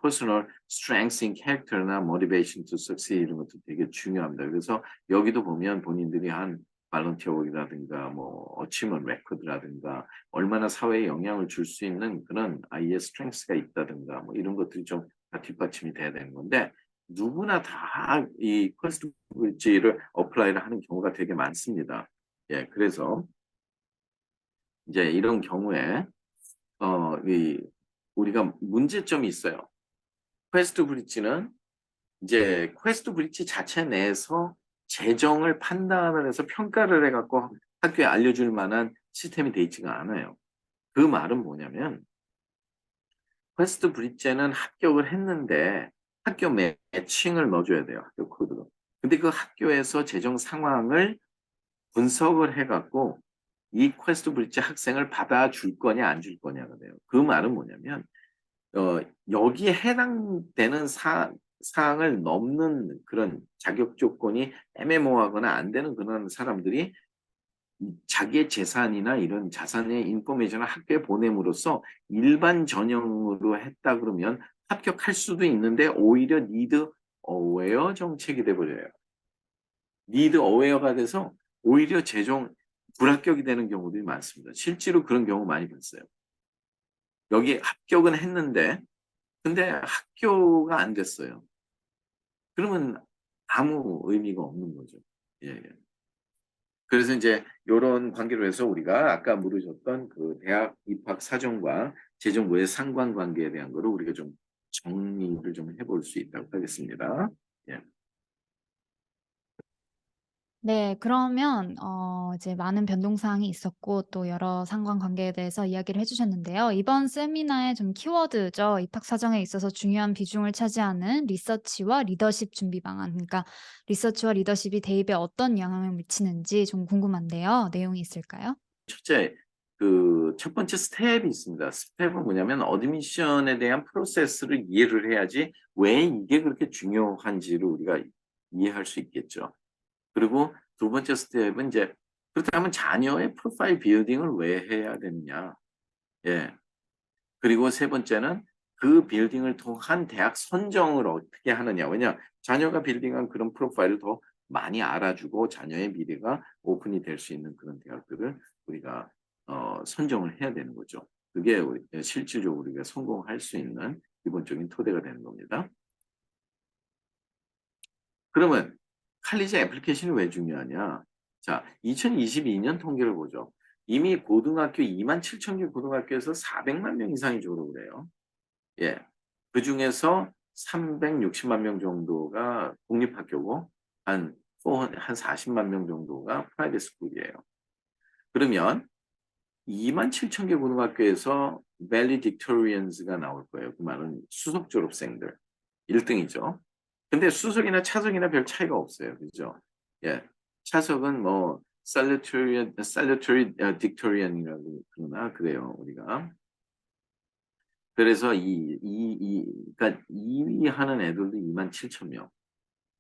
personal strengths in character나 motivation to succeed 이런 것도 되게 중요합니다. 그래서 여기도 보면 본인들이 한 발런티어워크라든가 뭐 어치먼 레코드라든가 얼마나 사회에 영향을 줄 수 있는 그런 아이의 스트렝스가 있다든가 뭐 이런 것들이 좀 다 뒷받침이 돼야 되는 건데 누구나 다 이 퀘스트 브릿지를 어플라이를 하는 경우가 되게 많습니다. 예, 그래서 이제 이런 경우에 우리가 문제점이 있어요. 퀘스트 브릿지는 이제 퀘스트 브릿지 자체 내에서 재정을 판단을 해서 평가를 해갖고 학교에 알려줄 만한 시스템이 돼 있지가 않아요. 그 말은 뭐냐면 퀘스트 브릿지는 합격을 했는데 학교 매칭을 넣어줘야 돼요. 학교 코드로. 근데 그 학교에서 재정 상황을 분석을 해갖고 이 퀘스트 브릿지 학생을 받아줄 거냐 안 줄 거냐가 돼요. 그 말은 뭐냐면 여기에 해당되는 사항을 넘는 그런 자격 조건이 애매모호하거나 안 되는 그런 사람들이 자기의 재산이나 이런 자산의 인포메이션을 학교에 보냄으로써 일반 전형으로 했다 그러면 합격할 수도 있는데 오히려 니드 어웨어 정책이 돼버려요. 니드 어웨어가 돼서 오히려 재정 불합격이 되는 경우들이 많습니다. 실제로 그런 경우 많이 봤어요. 여기 합격은 했는데 근데 학교가 안 됐어요. 그러면 아무 의미가 없는 거죠. 예, 예. 그래서 이제 이런 관계로 해서 우리가 아까 물으셨던 그 대학 입학 사정과 재정부의 상관관계에 대한 거를 우리가 좀 정리를 좀 해볼 수 있다고 하겠습니다. 예. 네, 그러면 이제 많은 변동사항이 있었고 또 여러 상관관계에 대해서 이야기를 해주셨는데요. 이번 세미나의 좀 키워드죠. 입학 사정에 있어서 중요한 비중을 차지하는 리서치와 리더십 준비 방안. 그러니까 리서치와 리더십이 대입에 어떤 영향을 미치는지 좀 궁금한데요. 내용이 있을까요? 첫째, 그 첫 번째 스텝이 있습니다. 스텝은 뭐냐면 어드미션에 대한 프로세스를 이해를 해야지 왜 이게 그렇게 중요한지를 우리가 이해할 수 있겠죠. 그리고 두 번째 스텝은 이제 그렇다면 자녀의 프로파일 빌딩을 왜 해야 되느냐. 예. 그리고 세 번째는 그 빌딩을 통한 대학 선정을 어떻게 하느냐. 왜냐 자녀가 빌딩한 그런 프로파일을 더 많이 알아주고 자녀의 미래가 오픈이 될 수 있는 그런 대학들을 우리가 선정을 해야 되는 거죠. 그게 실질적으로 우리가 성공할 수 있는 기본적인 토대가 되는 겁니다. 그러면 칼리지 애플리케이션이 왜 중요하냐? 자, 2022년 통계를 보죠. 이미 고등학교 2만 7천 개 고등학교에서 400만 명 이상이 졸업을 해요. 예. 그 중에서 360만 명 정도가 공립학교고 한 40만 명 정도가 프라이빗 스쿨이에요. 그러면 2만 7천 개 고등학교에서 valedictorians가 나올 거예요. 그 말은 수석 졸업생들 1등이죠. 근데 수석이나 차석이나 별 차이가 없어요. 그죠? 예. 차석은 뭐 salutary dictorian이라고 그러나 그래요, 우리가. 그래서 그러니까 2위 하는 애들도 27,000명.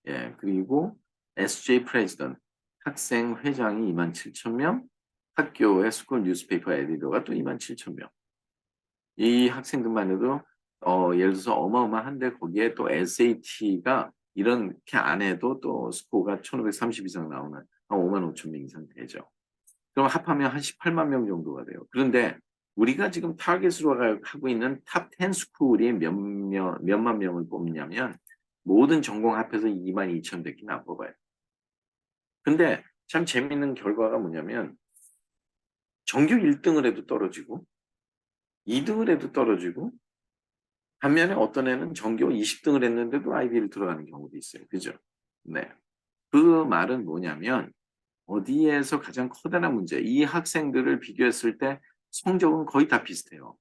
예, 그리고 SJ 프레지던트, 학생 회장이 27,000명, 학교의 스쿨 뉴스페이퍼 에디터가 또 27,000명. 이 학생들만 해도 예를 들어서 어마어마한데 거기에 또 SAT가 이렇게 안 해도 또 스코어가 1530 이상 나오는 한 5만 5천 명 이상 되죠. 그럼 합하면 한 18만 명 정도가 돼요. 그런데 우리가 지금 타겟으로 하고 있는 탑 10 스쿨이 몇만 명을 뽑냐면 모든 전공 합해서 2만 2천 대끼나 안 뽑아요. 근데 참 재밌는 결과가 뭐냐면 전교 1등을 해도 떨어지고 2등을 해도 떨어지고 반면에 어떤 애는 전교 20등을 했는데도 아이비를 들어가는 경우도 있어요. 그죠? 네. 그 말은 뭐냐면 어디에서 가장 커다란 문제, 이 학생들을 비교했을 때 성적은 거의 다 비슷해요.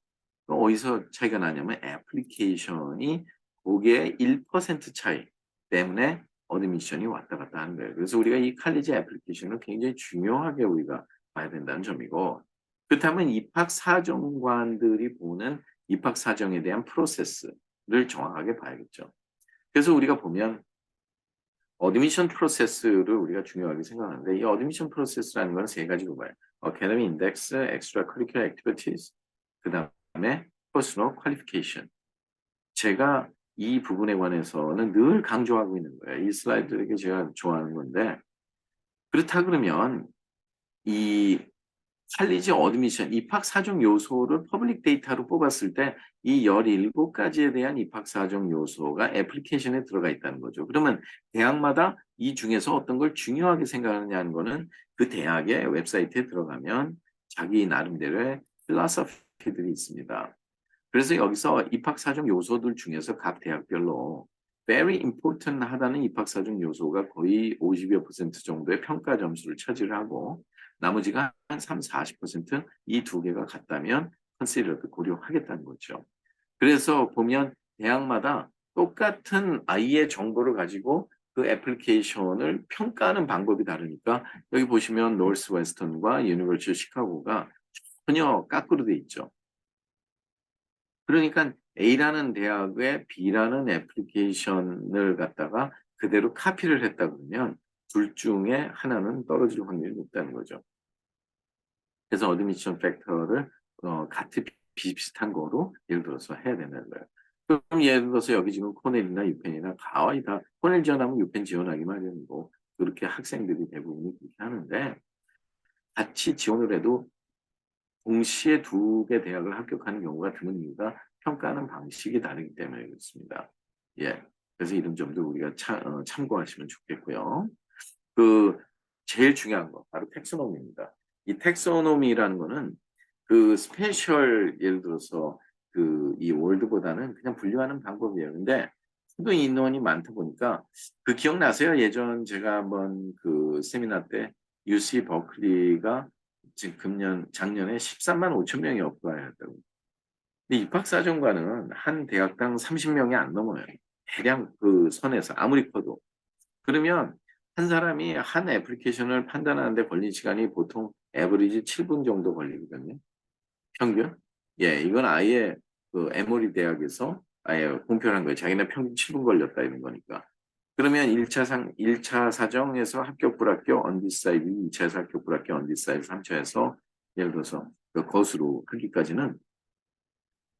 그럼 어디서 차이가 나냐면 애플리케이션이 거기에 1% 차이 때문에 어드미션이 왔다 갔다 하는 거예요. 그래서 우리가 이 칼리지 애플리케이션을 굉장히 중요하게 우리가 봐야 된다는 점이고, 그렇다면 입학 사정관들이 보는 입학 사정에 대한 프로세스를 정확하게 봐야겠죠. 그래서 우리가 보면 어드미션 프로세스를 우리가 중요하게 생각하는데 이 어드미션 프로세스라는 건 세 가지로 봐요. Academic Index, Extracurricular Activities, 그 다음에 Personal Qualification. 제가 이 부분에 관해서는 늘 강조하고 있는 거예요. 이 슬라이드에게 제가 좋아하는 건데 그렇다 그러면 이 칼리지 어드미션 입학 사정 요소를 퍼블릭 데이터로 뽑았을 때 이 17가지에 대한 입학 사정 요소가 애플리케이션에 들어가 있다는 거죠. 그러면 대학마다 이 중에서 어떤 걸 중요하게 생각하느냐는 거는 그 대학의 웹사이트에 들어가면 자기 나름대로의 필라소피들이 있습니다. 그래서 여기서 입학 사정 요소들 중에서 각 대학별로 very important 하다는 입학 사정 요소가 거의 50여 % 정도의 평가 점수를 차지를 하고 나머지가 한 3, 40%이 두 개가 같다면 컨시더드 고려하겠다는 거죠. 그래서 보면 대학마다 똑같은 아이의 정보를 가지고 그 애플리케이션을 평가하는 방법이 다르니까 여기 보시면 노스웨스턴과 유니버시티 시카고가 전혀 까꾸로 돼 있죠. 그러니까 A라는 대학에 B라는 애플리케이션을 갖다가 그대로 카피를 했다 그러면 둘 중에 하나는 떨어질 확률이 높다는 거죠. 그래서 어드미션 팩터를 같은 비슷한 거로 예를 들어서 해야 된다는 거예요. 그럼 예를 들어서 여기 지금 코넬이나 유펜이나 거의 다 코넬 지원하면 유펜 지원하기 마련이고 그렇게 학생들이 대부분이 그렇게 하는데 같이 지원을 해도 동시에 두 개 대학을 합격하는 경우가 드문 이유가 평가하는 방식이 다르기 때문에 그렇습니다. 예. 그래서 이런 점도 우리가 참고하시면 좋겠고요. 그 제일 중요한 거 바로 텍소노미입니다. 이 텍소노미라는 거는 그 스페셜 예를 들어서 그 이 월드보다는 그냥 분류하는 방법이에요. 근데 하도 인원이 많다 보니까 그 기억나세요? 예전 제가 한번 그 세미나 때 UC 버클리가 지금 작년에 13만 5천 명이 어플라이했다고. 근데 입학사정관은 한 대학당 30명이 안 넘어요. 대량 그 선에서 아무리 커도. 그러면 한 사람이 한 애플리케이션을 판단하는데 걸린 시간이 보통 에버리지 7분 정도 걸리거든요. 평균? 예, 이건 아예 그 에모리 대학에서 아예 공표한 거예요. 자기네 평균 7분 걸렸다 이런 거니까. 그러면 1차 사정에서 합격 불합격 언디사이드, 2차에서 합격 불합격 언디사이드, 3차에서 예를 들어서 그 거수로 하기까지는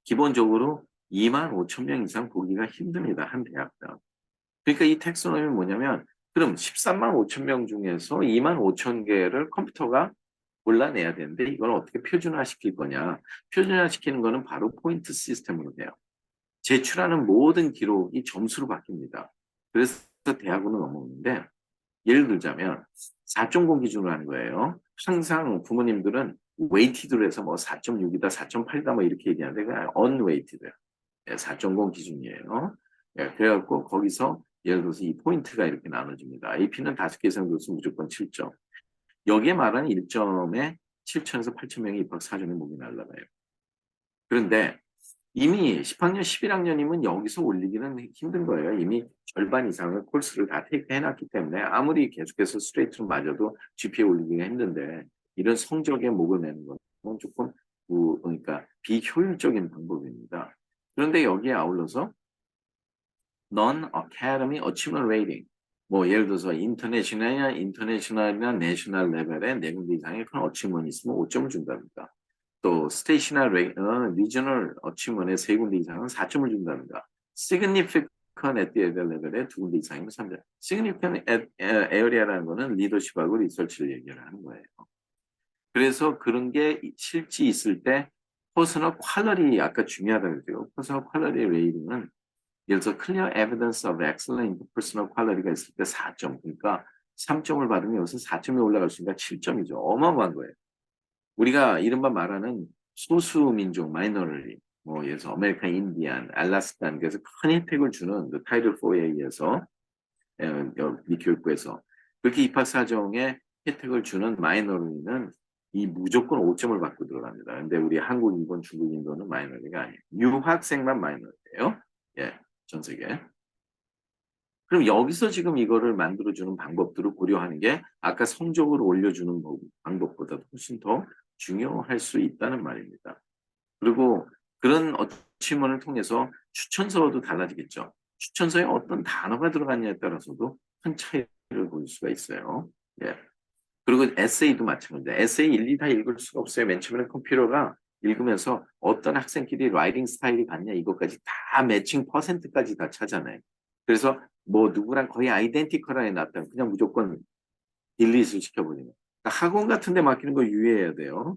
기본적으로 2만 5천 명 이상 보기가 힘듭니다. 한 대학당. 그러니까 이 텍소노미는 뭐냐면 그럼 13만 5천 명 중에서 2만 5천 개를 컴퓨터가 골라내야 되는데 이걸 어떻게 표준화시킬 거냐. 표준화시키는 거는 바로 포인트 시스템으로 돼요. 제출하는 모든 기록이 점수로 바뀝니다. 그래서 대학으로 넘어오는데 예를 들자면 4.0 기준으로 하는 거예요. 항상 부모님들은 웨이티드로 해서 뭐 4.6이다, 4.8이다 뭐 이렇게 얘기하는데 그냥 언웨이티드예요. 4.0 기준이에요. 예, 그래갖고 거기서 예를 들어서 이 포인트가 이렇게 나눠집니다. AP는 5개 이상 들어서 무조건 7점. 여기에 말하는 1점에 7천에서 8천 명의 입학 사정에 목이 날라가요. 그런데 이미 10학년, 11학년이면 여기서 올리기는 힘든 거예요. 이미 절반 이상의 코र्스를 다 테이크해 놨기 때문에 아무리 계속해서 스트레이트로 맞아도 GPA 올리기가 힘든데 이런 성적에 목을 매는 건 조금 그러니까 비효율적인 방법입니다. 그런데 여기에 아울러서 Non-Academy Achievement Rating 뭐 예를 들어서 인터내셔널이나 내셔널 레벨에 4군데 이상의 큰 어치먼이 있으면 5점을 준답니다. 또 스테이시나 리저널 어치먼에 3군데 이상은 4점을 준답니다. Significant at the level에 2군데 이상이면 3점. Significant at area라는 거는 리더십하고 리서치를 얘기를 하는 거예요. 그래서 그런 게 실제 있을 때 퍼스널 퀄러리 아까 중요하다고 그랬죠. 퍼스널 퀄러리 레이팅은 예를 들어서 clear evidence of excellent personal quality가 있을 때 4점. 그러니까 3점을 받으면 여기서 4점이 올라갈 수 있으니까 7점이죠. 어마어마한 거예요. 우리가 이른바 말하는 소수민족 마이너리티, 뭐 예를 들어서 아메리칸 인디안, 알라스칸, 그래서 큰 혜택을 주는 그 타이틀 4에 의해서 미 교육부에서 그렇게 입학사정에 혜택을 주는 마이너리티는 이 무조건 5점을 받고 들어갑니다. 근데 우리 한국, 일본, 중국, 인도는 마이너리티가 아니에요. 유학생만 마이너리티예요. 예, 전 세계. 그럼 여기서 지금 이거를 만들어주는 방법들을 고려하는 게 아까 성적을 올려주는 방법보다 훨씬 더 중요할 수 있다는 말입니다. 그리고 그런 어치먼을 통해서 추천서도 달라지겠죠. 추천서에 어떤 단어가 들어갔냐에 따라서도 큰 차이를 볼 수가 있어요. 예. 그리고 에세이도 마찬가지입니다. 에세이 1, 2 다 읽을 수가 없어요. 맨 처음에는 컴퓨터가 읽으면서 어떤 학생끼리 라이팅 스타일이 같냐 이것까지 다 매칭 퍼센트까지 다 찾아내요. 그래서 뭐 누구랑 거의 아이덴티컬하게 났다면 그냥 무조건 딜리트를 시켜버리는. 그러니까 학원 같은 데 맡기는 거 유의해야 돼요.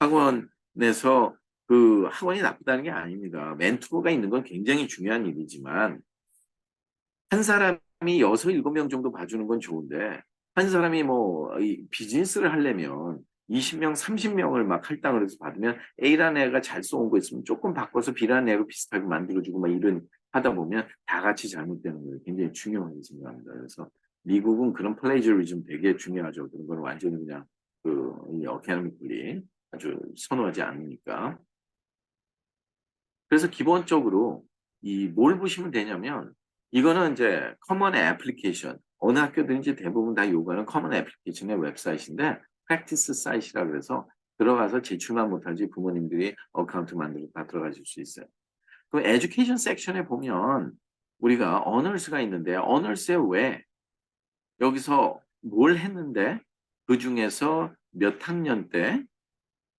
학원에서 그 학원이 나쁘다는 게 아닙니다. 멘토가 있는 건 굉장히 중요한 일이지만 한 사람이 6, 7명 정도 봐주는 건 좋은데 한 사람이 뭐 비즈니스를 하려면 20명, 30명을 막 할당을 해서 받으면 A라는 애가 잘 써온 거 있으면 조금 바꿔서 B라는 애로 비슷하게 만들어주고 막 이런 하다 보면 다 같이 잘못되는 거예요. 굉장히 중요하게 생각합니다. 그래서 미국은 그런 플레이저리즘 되게 중요하죠. 그런 걸 완전히 그냥 이 어카데미컬리 아주 선호하지 않으니까. 그래서 기본적으로 이 뭘 보시면 되냐면 이거는 이제 커먼 애플리케이션 어느 학교든지 대부분 다 요구하는 커먼 애플리케이션의 웹사이트인데 프랙티스 사이트라 그래서 들어가서 제출만 못하지 부모님들이 어카운트 만들어 다 들어가실 수 있어요. 그럼 에듀케이션 섹션에 보면 우리가 어널스가 있는데 어널스에 왜 여기서 뭘 했는데 그 중에서 몇 학년 때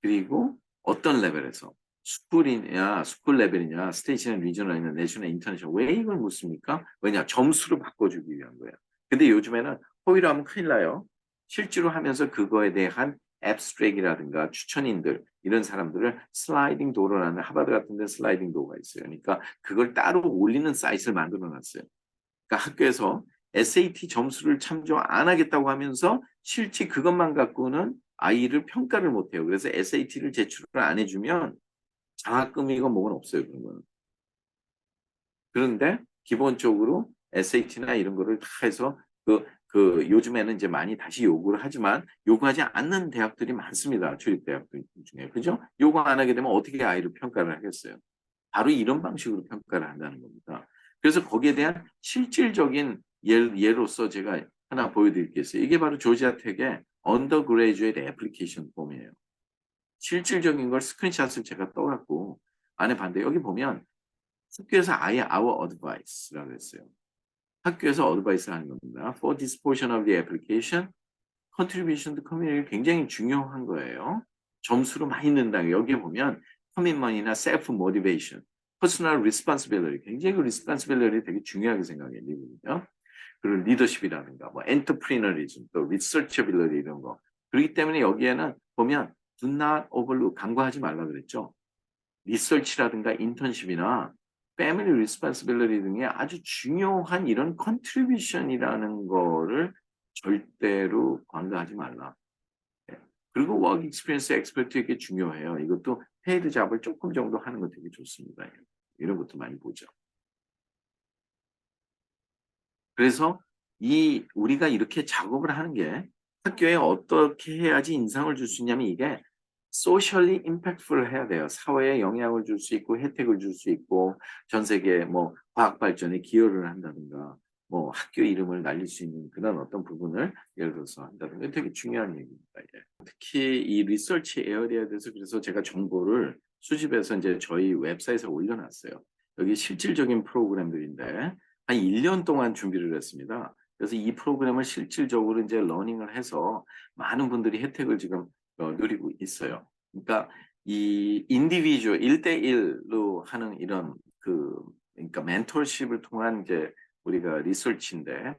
그리고 어떤 레벨에서 스쿨이냐, 스쿨 레벨이냐, 스테이시나 리저널이냐, 내셔널, 인터내셔널 왜 이걸 묻습니까? 왜냐? 점수를 바꿔주기 위한 거예요. 근데 요즘에는 호의로 하면 큰일 나요. 실제로 하면서 그거에 대한 앱스트랙이라든가 추천인들 이런 사람들을 슬라이딩 도어라는 하버드 같은 데 슬라이딩 도어가 있어요. 그러니까 그걸 따로 올리는 사이트를 만들어 놨어요. 그러니까 학교에서 SAT 점수를 참조 안 하겠다고 하면서 실제 그것만 갖고는 아이를 평가를 못 해요. 그래서 SAT를 제출을 안 해주면 장학금이고 뭐건 없어요. 그런 거는. 그런데 기본적으로 SAT나 이런 거를 다 해서 요즘에는 이제 많이 다시 요구를 하지만 요구하지 않는 대학들이 많습니다. 주립대학들 중에. 그죠? 요구 안 하게 되면 어떻게 아이를 평가를 하겠어요? 바로 이런 방식으로 평가를 한다는 겁니다. 그래서 거기에 대한 실질적인 예로서 제가 하나 보여드리겠어요. 이게 바로 조지아 텍의 언더그레이주에이트 애플리케이션 폼이에요. 실질적인 걸 스크린샷을 제가 떠갖고 안에 봤는데 여기 보면 학교에서 아예 our advice라고 했어요. 학교에서 어드바이스를 하는 겁니다. For this portion of the application, contribution to community 굉장히 중요한 거예요. 점수로 많이 넣는다. 여기에 보면 commitment이나 self motivation, personal responsibility 굉장히 그 responsibility 되게 중요하게 생각해요. 미국은요. 그리고 리더십이라든가 뭐 entrepreneurism, 또 researchability 이런 거. 그렇기 때문에 여기에는 보면 do not overlook 간과하지 말라 그랬죠. 리서치라든가 인턴십이나 패밀리 리스폰시빌리티 등의 아주 중요한 이런 컨트리뷰션이라는 거를 절대로 관가하지 말라. 예. 그리고 워크 익스피리언스 엑스퍼트 이게 중요해요. 이것도 페이드 잡을 조금 정도 하는 거 되게 좋습니다. 이런 것도 많이 보죠. 그래서 우리가 이렇게 작업을 하는 게 학교에 어떻게 해야지 인상을 줄 수 있냐면 이게 소셜리 임팩트풀 해야 돼요. 사회에 영향을 줄 수 있고 혜택을 줄 수 있고 전 세계 뭐 과학 발전에 기여를 한다든가 뭐 학교 이름을 날릴 수 있는 그런 어떤 부분을 예를 들어서 한다든가 되게 중요한 얘기입니다. 이게. 특히 이 리서치 에어리어에 대해서 그래서 제가 정보를 수집해서 이제 저희 웹사이트에 올려놨어요. 여기 실질적인 프로그램들인데 한 1년 동안 준비를 했습니다. 그래서 이 프로그램을 실질적으로 이제 러닝을 해서 많은 분들이 혜택을 지금 누리고 있어요. 그러니까 이 인디비주얼 1대1로 하는 이런 그러니까 멘토십을 통한 이제 우리가 리서치인데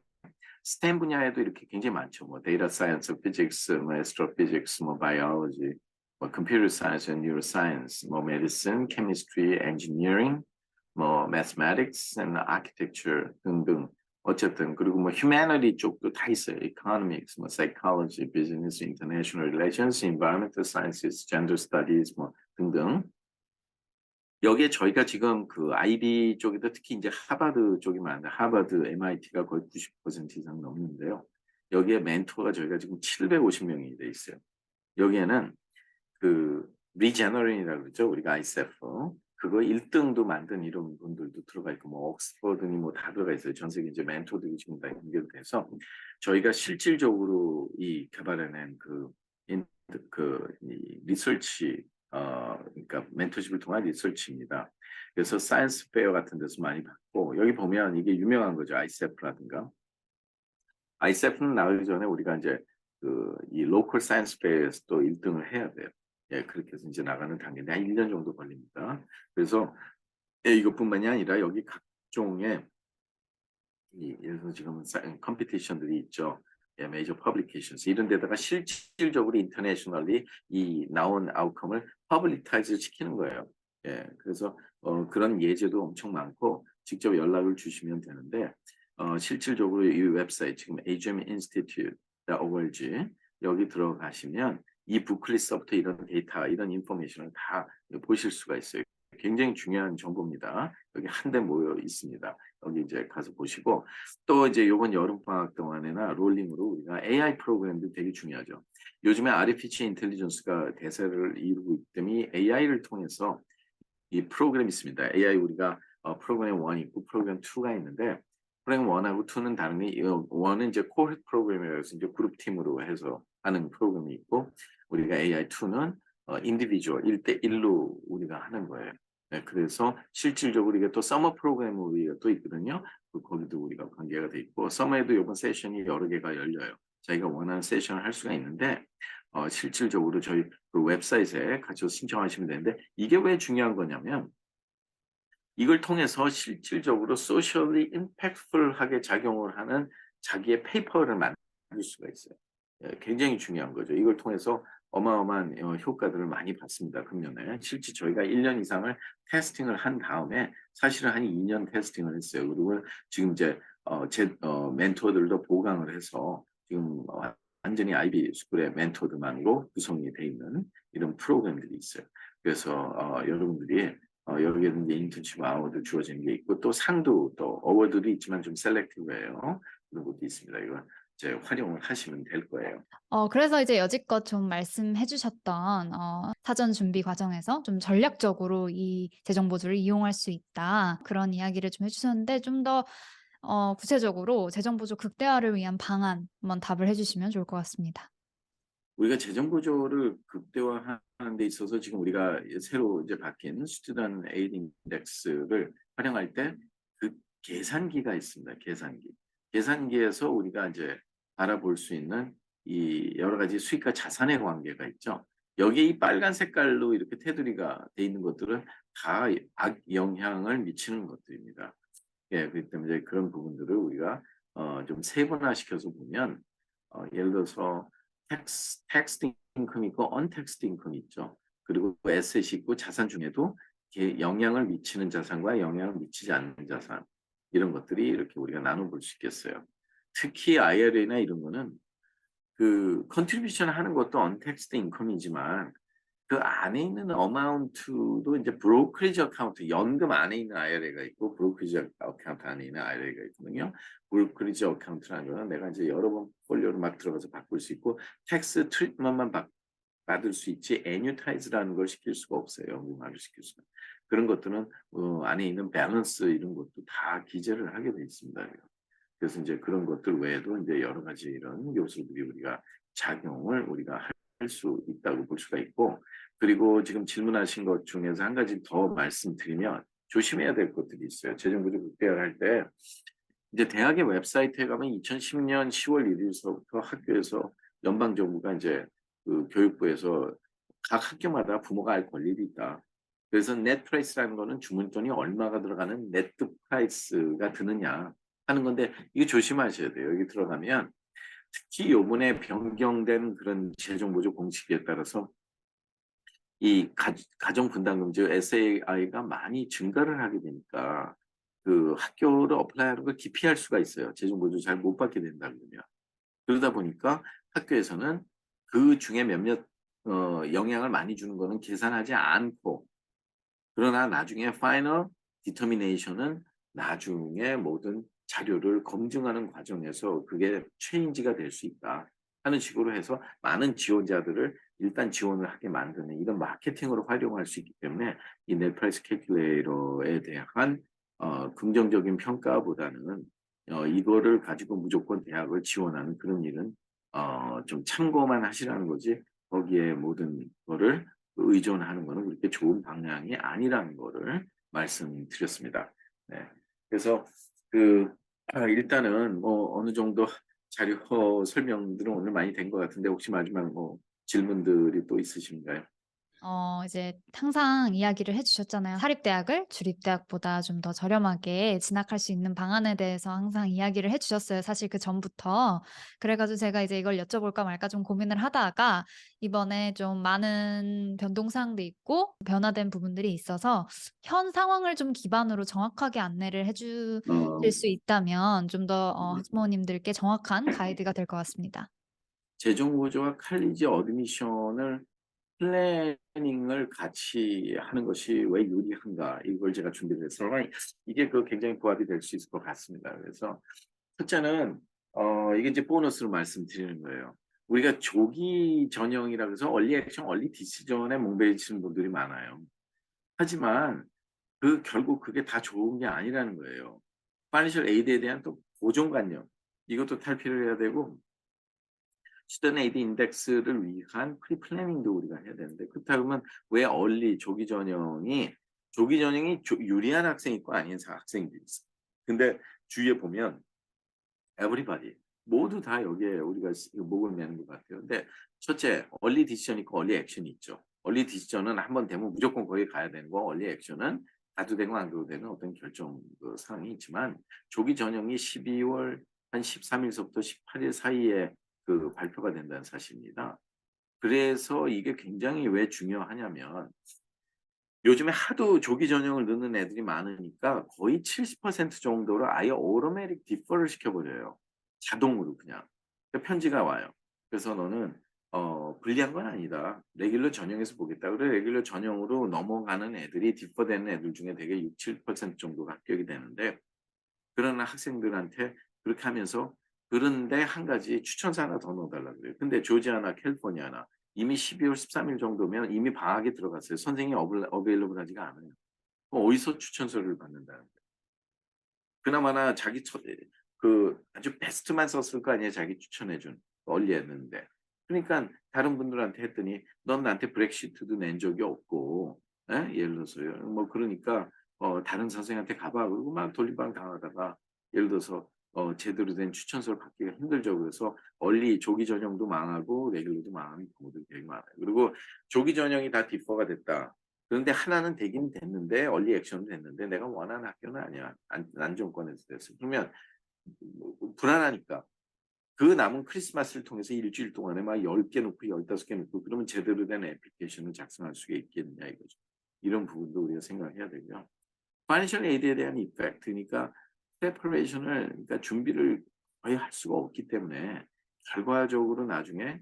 스템 분야에도 이렇게 굉장히 많죠. 뭐 데이터 사이언스, 피직스, 뭐 애스트로피직스, 뭐 바이올로지, 뭐 컴퓨터 사이언스, 뉴로 사이언스, 뭐 메디슨, 케미스트리, 엔지니어링, 뭐 mathematics and architecture 등등 어쨌든 그리고 뭐 휴머니티 쪽도 다 있어요. economics, 뭐 psychology, business, international relations, environmental sciences, gender studies 뭐 등등. 여기에 저희가 지금 그 IB 쪽에도 특히 이제 하버드 쪽이 많은데 하버드, MIT가 거의 90% 이상 넘는데요. 여기에 멘토가 저희가 지금 750명이 돼 있어요. 여기에는 그 리제너런이라고 그러죠. 우리가 아이세프 그거 1등도 만든 이런 분들도 들어가 있고 뭐 옥스퍼드니 뭐 다 들어가 있어요. 전 세계 이제 멘토들이 지금 다 연결돼서 저희가 실질적으로 이 개발해낸 이 리서치 그러니까 멘토십을 통한 리서치입니다. 그래서 사이언스 페어 같은 데서 많이 받고 여기 보면 이게 유명한 거죠. 아이세프라든가 아이세프는 나가기 전에 우리가 이제 이 로컬 사이언스 페어에서 또 1등을 해야 돼요. 예, 그렇게 해서 이제 나가는 단계인데 한 1년 정도 걸립니다. 그래서 예, 이것뿐만이 아니라 여기 각종의 예를 들어서 지금 컴피티션들이 있죠. 예, 메이저 퍼블리케이션스 이런 데다가 실질적으로 인터내셔널리 이 나온 아웃컴을 퍼블리타이즈 시키는 거예요. 예, 그래서 그런 예제도 엄청 많고 직접 연락을 주시면 되는데 실질적으로 이 웹사이트 지금 agminstitute.org 여기 들어가시면 이 부클릿서부터 이런 데이터, 이런 인포메이션을 다 보실 수가 있어요. 굉장히 중요한 정보입니다. 여기 한데 모여 있습니다. 여기 이제 가서 보시고 또 이제 요번 여름방학 동안에나 롤링으로 우리가 AI 프로그램도 되게 중요하죠. 요즘에 아티피셜 인텔리전스가 대세를 이루고 있기 때문에 AI를 통해서 이 프로그램이 있습니다. AI 우리가 프로그램 1이 있고 프로그램 2가 있는데 프로그램 1하고 2는 다르니 1은 이제 코어 프로그램이라고 해서 이제 그룹 팀으로 해서 하는 프로그램이 있고 우리가 AI2는 인디비주얼 1대1로 우리가 하는 거예요. 네, 그래서 실질적으로 이게 또 서머 프로그램 우리가 또 있거든요. 거기도 우리가 관계가 돼 있고 서머에도 이번 세션이 여러 개가 열려요. 자기가 원하는 세션을 할 수가 있는데 실질적으로 저희 그 웹사이트에 가셔서 신청하시면 되는데 이게 왜 중요한 거냐면 이걸 통해서 실질적으로 소셜리 임팩트풀하게 작용을 하는 자기의 페이퍼를 만들 수가 있어요. 예, 굉장히 중요한 거죠. 이걸 통해서 어마어마한 효과들을 많이 봤습니다. 금년에. 실제 저희가 1년 이상을 테스팅을 한 다음에 사실은 한 2년 테스팅을 했어요. 그리고 지금 이제 제 멘토들도 보강을 해서 지금 완전히 IB 스쿨의 멘토들만으로 구성이 돼 있는 이런 프로그램들이 있어요. 그래서 여러분들이 여기에는 이제 인턴십 아워드 주어지는 게 있고 또 상도 또 어워드도 있지만 좀 셀렉티브해요. 그런 것도 있습니다. 이거 이제 활용을 하시면 될 거예요. 그래서 이제 여지껏 좀 말씀해 주셨던 사전 준비 과정에서 좀 전략적으로 이 재정보주를 이용할 수 있다. 그런 이야기를 좀 해 주셨는데 좀 더 구체적으로 재정보주 극대화를 위한 방안 한번 답을 해 주시면 좋을 것 같습니다. 우리가 재정 구조를 극대화하는 데 있어서 지금 우리가 새로 이제 바뀐 스튜던트 에이드 인덱스를 활용할 때 그 계산기가 있습니다. 계산기. 계산기에서 우리가 이제 알아볼 수 있는 이 여러 가지 수익과 자산의 관계가 있죠. 여기에 이 빨간 색깔로 이렇게 테두리가 돼 있는 것들은 다 악영향을 미치는 것들입니다. 예, 그렇기 때문에 이제 그런 부분들을 우리가 좀 세분화시켜서 보면 예를 들어서 텍스트 인컴 있고 언텍스트 인컴 있죠. 그리고 에셋이 있고 자산 중에도 이게 영향을 미치는 자산과 영향을 미치지 않는 자산 이런 것들이 이렇게 우리가 나눠볼 수 있겠어요. 특히 IRA나 이런 거는 그 컨트리뷰션 하는 것도 언텍스트 인컴이지만 그 안에 있는 어마운트도 이제 브로커리지 어카운트, 연금 안에 있는 IRA가 있고 브로커리지 어카운트 안에 있는 IRA가 있거든요. 브로커리지 어카운트라는 거는 내가 이제 여러 번 폴리오를 막 들어가서 바꿀 수 있고 텍스 트리트먼트만 받을 수 있지 애뉴타이즈라는 걸 시킬 수가 없어요. 무마를 시킬 수가. 그런 것들은 안에 있는 밸런스 이런 것도 다 기재를 하게 돼 있습니다. 그래서 이제 그런 것들 외에도 이제 여러 가지 이런 요소들이 우리가 작용을 우리가 할 수 있다고 볼 수가 있고 그리고 지금 질문하신 것 중에서 한 가지 더 말씀드리면 조심해야 될 것들이 있어요. 재정부조 국대학할 때 이제 대학의 웹사이트에 가면 2010년 10월 1일서부터 학교에서 연방 정부가 이제 그 교육부에서 각 학교마다 부모가 알 권리도 있다. 그래서 넷 프라이스라는 거는 주문돈이 얼마가 들어가는 네트 프라이스가 드느냐 하는 건데 이거 조심하셔야 돼요. 여기 들어가면 특히 요번에 변경된 그런 재정보조 공식에 따라서 이 가정 분담금제 SAI가 많이 증가를 하게 되니까 그 학교를 어플라이하는 걸 기피할 수가 있어요. 재정 보조 잘 못 받게 된다 그러면. 그러다 보니까 학교에서는 그중에 몇몇 영향을 많이 주는 거는 계산하지 않고 그러나 나중에 파이널 디터미네이션은 나중에 모든 자료를 검증하는 과정에서 그게 체인지가 될 수 있다 하는 식으로 해서 많은 지원자들을 일단 지원을 하게 만드는 이런 마케팅으로 활용할 수 있기 때문에 이 넷프라이스 캘큘레이터에 대한 긍정적인 평가보다는 이거를 가지고 무조건 대학을 지원하는 그런 일은 좀 참고만 하시라는 거지 거기에 모든 거를 의존하는 거는 그렇게 좋은 방향이 아니라는 거를 말씀드렸습니다. 네. 그래서 그 일단은 뭐 어느 정도 자료 설명들은 오늘 많이 된 것 같은데 혹시 마지막 뭐 질문들이 또 있으신가요? 이제 항상 이야기를 해 주셨잖아요. 사립대학을 주립대학보다 좀 더 저렴하게 진학할 수 있는 방안에 대해서 항상 이야기를 해 주셨어요, 사실 그전부터. 그래 가지고 제가 이제 이걸 여쭤볼까 말까 좀 고민을 하다가 이번에 좀 많은 변동사항도 있고 변화된 부분들이 있어서 현 상황을 좀 기반으로 정확하게 안내를 해 주실 어, 수 있다면 좀 더 네. 학부모님들께 정확한 가이드가 될 것 같습니다. 재정 보조와 칼리지 어드미션을 플래닝을 같이 하는 것이 왜 유리한가 이걸 제가 준비를 해서 이게 그 굉장히 부합이 될 수 있을 것 같습니다. 그래서 첫째는 이게 이제 보너스로 말씀드리는 거예요. 우리가 조기 전형이라 그래서 얼리 액션, 얼리 디시전에 몸부림치는 분들이 많아요. 하지만 결국 그게 다 좋은 게 아니라는 거예요. 파이낸셜 에이드에 대한 또 고정관념 이것도 탈피를 해야 되고 스튜던트 에이드 인덱스를 위한 프리플래닝도 우리가 해야 되는데 그렇다 그러면 왜 조기 전형이 유리한 학생이 있고 아닌 학생들이 있어. 근데 주위에 보면 에브리바디 모두 다 여기에 우리가 목을 매는 것 같아요. 근데 첫째 얼리 디시전 있고 얼리 액션이 있죠. 얼리 디시전은 한번 되면 무조건 거기 가야 되는 거 얼리 액션은 가도 되고 안 가도 되는 어떤 결정 사항이 있지만 조기 전형이 12월 한 13일서부터 18일 사이에 발표가 된다는 사실입니다. 그래서 이게 굉장히 왜 중요하냐면 요즘에 하도 조기 전형을 넣는 애들이 많으니까 거의 70% 정도를 아예 오토매틱 디퍼를 시켜버려요. 자동으로 그냥. 편지가 와요. 그래서 "너는 불리한 건 아니다. 레귤러 전형에서 보겠다." 그래 레귤러 전형으로 넘어가는 애들이 디퍼되는 애들 중에 대개 6-7% 정도가 합격이 되는데 그러는 학생들한테 그렇게 하면서 그런데 한 가지 추천서 하나 더 넣어 달라 그래요. 근데 조지아나 캘리포니아나 이미 12월 13일 정도면 이미 방학에 들어갔어요. 선생님이 어베일러블하지가 않아요. 그럼 어디서 추천서를 받는다는 거예요. 그나마나 자기 아주 베스트만 썼을 거 아니에요, 자기 추천해 준 얼리했는데. 그러니깐 다른 분들한테 했더니 "넌 나한테 브렉시트도 낸 적이 없고" 예? 예를 들어서요. 뭐 그러니까 "다른 선생한테 가 봐." 그러고 막 돌림방 당하다가 예를 들어서 제대로 된 추천서를 받기가 힘들죠. 그래서 조기 전형도 망하고 레귤러도 망하는 경우들이 되게 많아요. 그리고 조기 전형이 다 디퍼가 됐다. 그런데 하나는 되긴 됐는데 얼리 액션은 됐는데 내가 원하는 학교는 아니야. 난정권에서 됐어. 그러면 뭐 불안하니까 그 남은 크리스마스를 통해서 일 주일 동안에 막 10개 놓고 15개 놓고 그러면 제대로 된 애플리케이션을 작성할 수가 있겠느냐 이거죠. 이런 부분도 우리가 생각해야 되고요. 파이낸셜 에이드에 대한 이펙트 그러니까 프레퍼레이션을 그러니까 준비를 거의 할 수가 없기 때문에 결과적으로 나중에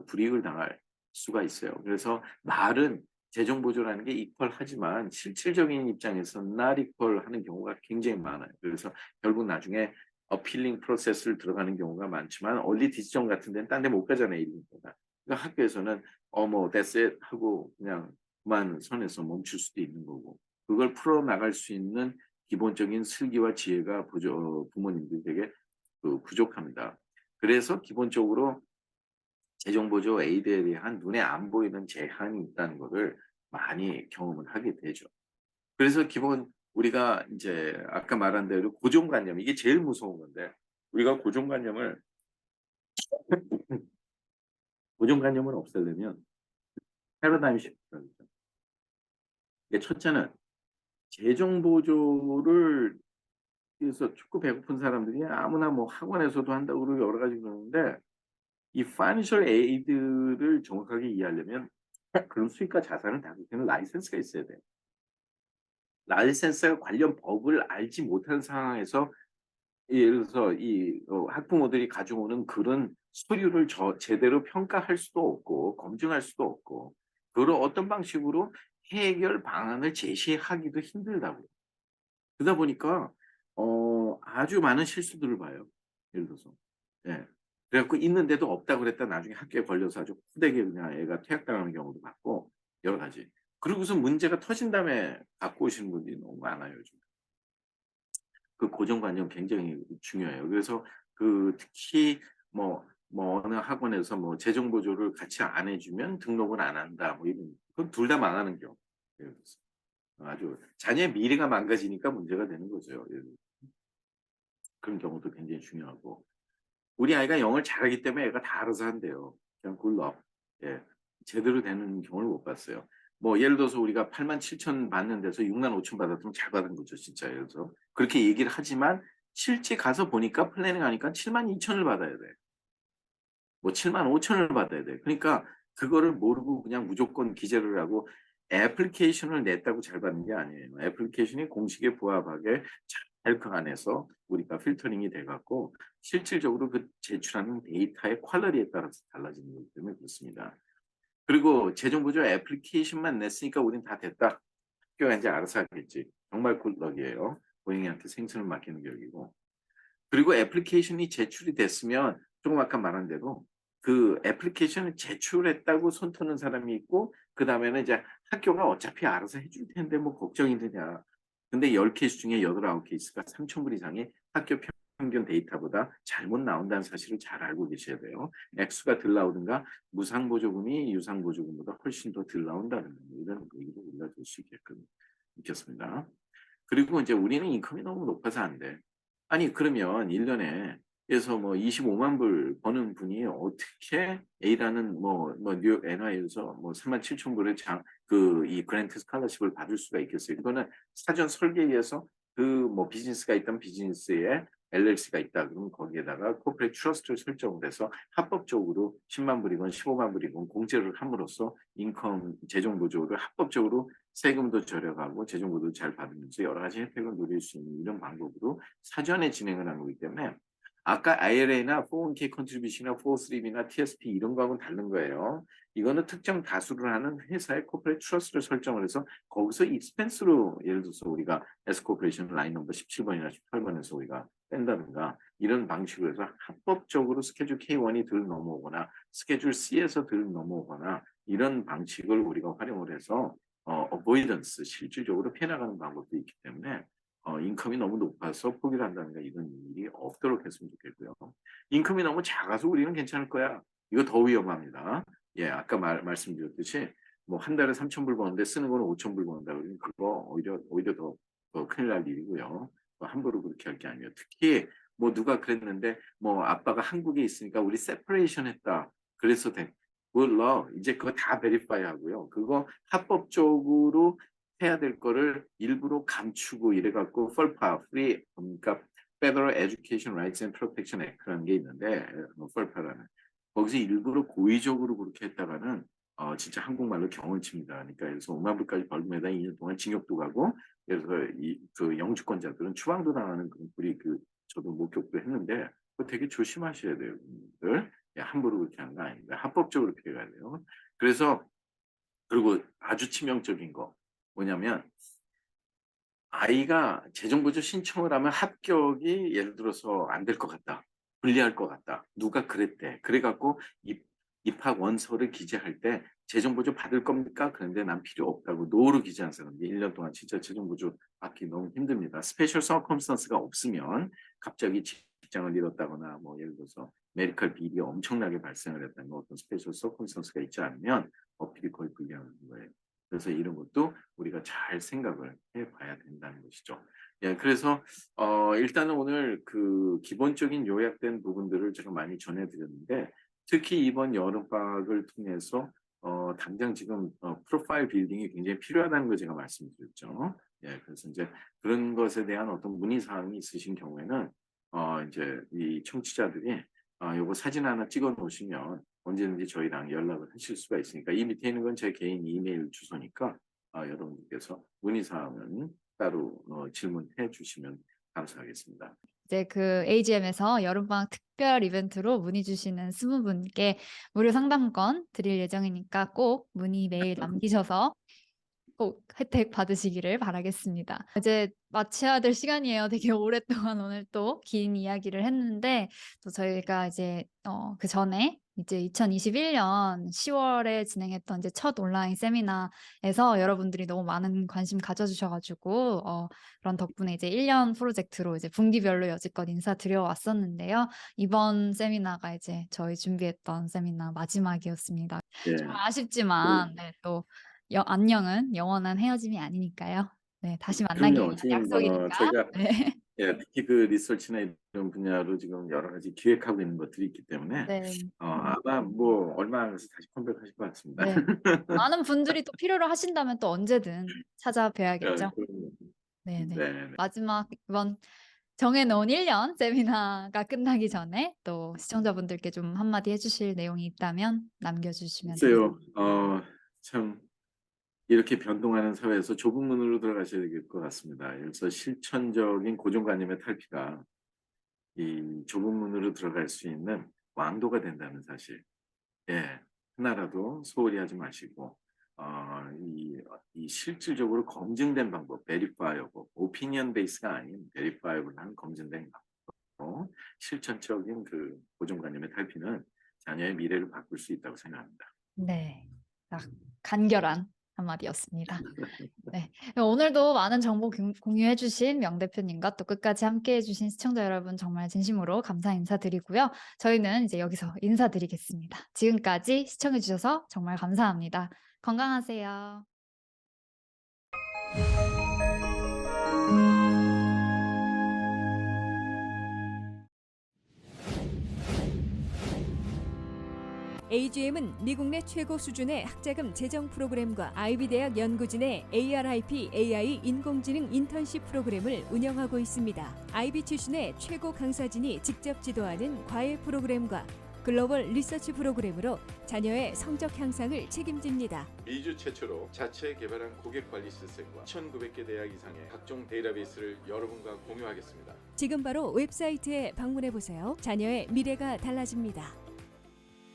불이익을 당할 수가 있어요. 그래서 말은 재정 보조라는 게 이퀄하지만 실질적인 입장에서는 not equal 하는 경우가 굉장히 많아요. 그래서 결국 나중에 어필링 프로세스를 들어가는 경우가 많지만 얼리 디시전 같은 데는 딴 데 못 가잖아요, 이름보다. 그러니까 학교에서는 뭐 that's it 하고 그냥 그만 선에서 멈출 수도 있는 거고 그걸 풀어나갈 수 있는 기본적인 슬기와 지혜가 부모님들이 되게 부족합니다. 그래서 기본적으로 재정보조 에이드에 대한 눈에 안 보이는 제한이 있다는 거를 많이 경험을 하게 되죠. 그래서 기본 우리가 이제 아까 말한 대로 고정관념 이게 제일 무서운 건데 우리가 고정관념을 없애려면 패러다임 시프트가 있죠. 이게 첫째는 재정보조를 그래서 축구 배고픈 사람들이 아무나 뭐 학원에서도 한다고 그러고 여러 가지 그러는데 이 파이낸셜 에이드를 정확하게 이해하려면 그런 수익과 자산을 다루는 라이센스가 있어야 돼요. 라이센스 관련 법을 알지 못한 상황에서 예를 들어서 이 학부모들이 가져오는 그런 서류를 제대로 평가할 수도 없고 검증할 수도 없고 그런 어떤 방식으로 해결 방안을 제시하기도 힘들다고요. 그러다 보니까 아주 많은 실수들을 봐요. 예를 들어서. 예. 그래 갖고 있는데도 없다고 그랬다 나중에 학교에 걸려서 아주 후되게 그냥 애가 퇴학당하는 경우도 많고 여러 가지. 그러고서 문제가 터진 다음에 갖고 오시는 분들이 너무 많아요 요즘. 그 고정관념 굉장히 중요해요. 그래서 특히 어느 학원에서 뭐 재정 보조를 같이 안 해 주면 등록을 안 한다 뭐 이런 그건 둘 다 망하는 경우. 예를 들어서. 아주 자녀의 미래가 망가지니까 문제가 되는 거죠. 예를 들어서. 그런 경우도 굉장히 중요하고. 우리 아이가 영어를 잘하기 때문에 애가 다 알아서 한대요. 그냥 굿럭. 예. 제대로 되는 경우를 못 봤어요. 뭐 예를 들어서 우리가 87,000 받는 데서 65,000 받았으면 잘 받은 거죠 진짜 예를 들어서. 그렇게 얘기를 하지만 실제 가서 보니까 플래닝 하니까 72,000을 받아야 돼. 뭐 75,000을 받아야 돼. 그러니까 그거를 모르고 그냥 무조건 기재를 하고 애플리케이션을 냈다고 잘 받는 게 아니에요. 애플리케이션이 공식에 부합하게 잘 그 안에서 우리가 필터링이 돼 갖고 실질적으로 그 제출하는 데이터의 퀄리티에 따라서 달라지는 거기 때문에 그렇습니다. 그리고 재정 보조 애플리케이션만 냈으니까 우린 다 됐다. 학교가 인제 알아서 하겠지. 정말 굿럭이에요. 고양이한테 생선을 맡기는 격이고. 그리고 애플리케이션이 제출이 됐으면 조금 아까 말한 대로 그 애플리케이션을 제출했다고 손 터는 사람이 있고 그다음에는 이제 학교가 어차피 알아서 해줄 텐데 뭐 걱정이느냐. 근데 10 케이스 중에 8, 9 케이스가 3,000불 이상이 학교 평균 데이터보다 잘못 나온다는 사실을 잘 알고 계셔야 돼요. 액수가 덜 나오든가 무상보조금이 유상보조금보다 훨씬 더 덜 나온다는 이런 얘기를 우리가 들 수 있게끔 익혔습니다. 그리고 이제 우리는 인컴이 너무 높아서 안 돼. 아니 그러면 1 년에 그래서 뭐 250,000불 버는 분이 어떻게 A라는 뉴욕 NY에서 뭐 37,000 불의 이 그랜트 스칼러십을 받을 수가 있겠어요. 이거는 사전 설계에서 비즈니스가 있다면 비즈니스에 LLC가 있다 그러면 거기에다가 코퍼레이트 트러스트를 설정을 해서 합법적으로 100,000 불이건 150,000 불이건 공제를 함으로써 인컴 재정 보조를 합법적으로 세금도 절약하고 재정 보조를 잘 받으면서 여러 가지 혜택을 누릴 수 있는 이런 방법으로 사전에 진행을 하는 거기 때문에 아까 IRA나 401k 컨트리뷰션이나 403b나 TSP 이런 거하고는 다른 거예요. 이거는 특정 다수를 하는 회사의 코퍼레이트 트러스트를 설정을 해서 거기서 익스펜스로 예를 들어서 우리가 S코퍼레이션 라인 넘버 17번이나 18번에서 우리가 뺀다든가 이런 방식으로 해서 합법적으로 스케줄 K1이 덜 넘어오거나 스케줄 C에서 덜 넘어오거나 이런 방식을 우리가 활용을 해서 어보이던스 실질적으로 피해 나가는 방법도 있기 때문에 인컴이 너무 높아서 포기를 한다든가 이런 일이 없도록 했으면 좋겠고요. 인컴이 너무 작아서 우리는 괜찮을 거야. 이거 더 위험합니다. 예, 아까 말씀드렸듯이 뭐 한 달에 3,000불 버는데 쓰는 거는 5,000불 버는다 그러면 그거 오히려 더 큰일 날 일이고요. 함부로 그렇게 할 게 아니에요. 특히 뭐 누가 그랬는데 뭐 아빠가 한국에 있으니까 우리 세퍼레이션 했다. 그래서 몰라. 이제 그거 다 베리파이 하고요. 그거 합법적으로 해야 될 거를 일부러 감추고 이래 갖고 FERPA, 그러니까 Federal Education Rights and Protection Act라는 게 있는데 FERPA라는 거기서 일부러 고의적으로 그렇게 했다가는 진짜 한국말로 경원칩니다. 그러니까 그래서 50,000 불까지 벌금에다 2년 동안 징역도 가고 그래서 영주권자들은 추방도 당하는 그런 꼴이 저도 목격도 했는데 그거 되게 조심하셔야 돼요, 분들. 예, 함부로 그렇게 하는 거 아닙니다. 합법적으로 피해가야 돼요. 그래서 그리고 아주 치명적인 거 뭐냐면 아이가 재정보조 신청을 하면 합격이 예를 들어서 안 될 것 같다. 불리할 것 같다. 누가 그랬대. 그래 갖고 이 입학 원서를 기재할 때 재정 보조 받을 겁니까? 그런데 난 필요 없다고 노로 기재한 사람들이 1년 동안 진짜 재정 보조 받기 너무 힘듭니다. 스페셜 서컴스턴스가 없으면 갑자기 직장을 잃었다거나 뭐 예를 들어서 메디컬 비리 엄청나게 발생을 했다는 어떤 스페셜 서컴스턴스가 있지 않으면 어필이 거의 불가능한 거예요. 그래서 이런 것도 우리가 잘 생각을 해봐야 된다는 것이죠. 예, 그래서 일단은 오늘 그 기본적인 요약된 부분들을 제가 많이 전해드렸는데 특히 이번 여름방학을 통해서 당장 지금 프로파일 빌딩이 굉장히 필요하다는 걸 제가 말씀드렸죠. 예, 그래서 이제 그런 것에 대한 어떤 문의 사항이 있으신 경우에는 이제 이 청취자들이 요거 사진 하나 찍어 놓으시면 언제든지 저희랑 연락을 하실 수가 있으니까 이 밑에 있는 건 제 개인 이메일 주소니까 여러분들께서 문의 사항은 따로 질문해 주시면 감사하겠습니다. 이제 그 AGM에서 여름방학 특별 이벤트로 문의 주시는 20분께 무료 상담권 드릴 예정이니까 꼭 문의 메일 남기셔서 꼭 혜택 받으시기를 바라겠습니다. 이제 마쳐야 될 시간이에요. 되게 오랫동안 오늘 또 긴 이야기를 했는데 또 저희가 이제 그전에 이제 2021년 10월에 진행했던 이제 첫 온라인 세미나에서 여러분들이 너무 많은 관심 가져주셔 가지고 그런 덕분에 이제 1년 프로젝트로 이제 분기별로 여지껏 인사드려 왔었는데요. 이번 세미나가 이제 저희 준비했던 세미나 마지막이었습니다. 예. 정말 아쉽지만 네, 또 안녕은 영원한 헤어짐이 아니니까요. 네, 다시 만나기로 그럼요. 한 지금 약속이니까. 저희가 네. 예, 특히 그 리서치나 이런 분야로 지금 여러 가지 기획하고 있는 것들이 있기 때문에 네. 아마 뭐 얼마 안 가서 다시 컴백하실 것 같습니다. 네. 많은 분들이 또 필요로 하신다면 또 언제든 찾아뵈야겠죠. 그럼요. 네네. 네. 마지막 이번 정해 놓은 1년 세미나가 끝나기 전에 또 시청자분들께 좀 한마디 해 주실 내용이 있다면 남겨 주시면 글쎄요. 참 이렇게 변동하는 사회에서 좁은 문으로 들어가셔야 될 것 같습니다. 그래서 실천적인 고정관념의 탈피가 이 좁은 문으로 들어갈 수 있는 왕도가 된다는 사실. 예. 하나라도 소홀히 하지 마시고 이 실질적으로 검증된 방법, verifiable, opinion base가 아닌 verifiable한 검증된 방법, 실천적인 그 고정관념의 탈피는 자녀의 미래를 바꿀 수 있다고 생각합니다. 네. 딱 간결한 한마디였습니다. 네. 오늘도 많은 정보 공유해 주신 명 대표님과 또 끝까지 함께해 주신 시청자 여러분 정말 진심으로 감사 인사드리고요. 저희는 이제 여기서 인사드리겠습니다. 지금까지 시청해 주셔서 정말 감사합니다. 건강하세요. AGM은 미국 내 최고 수준의 학자금 재정 프로그램과 아이비 대학 연구진의 ARIP AI 인공지능 인턴십 프로그램을 운영하고 있습니다. 아이비 출신의 최고 강사진이 직접 지도하는 과외 프로그램과 글로벌 리서치 프로그램으로 자녀의 성적 향상을 책임집니다. 미주 최초로 자체 개발한 고객 관리 시스템과 1,900개 대학 이상의 각종 데이터베이스를 여러분과 공유하겠습니다. 지금 바로 웹사이트에 방문해 보세요. 자녀의 미래가 달라집니다.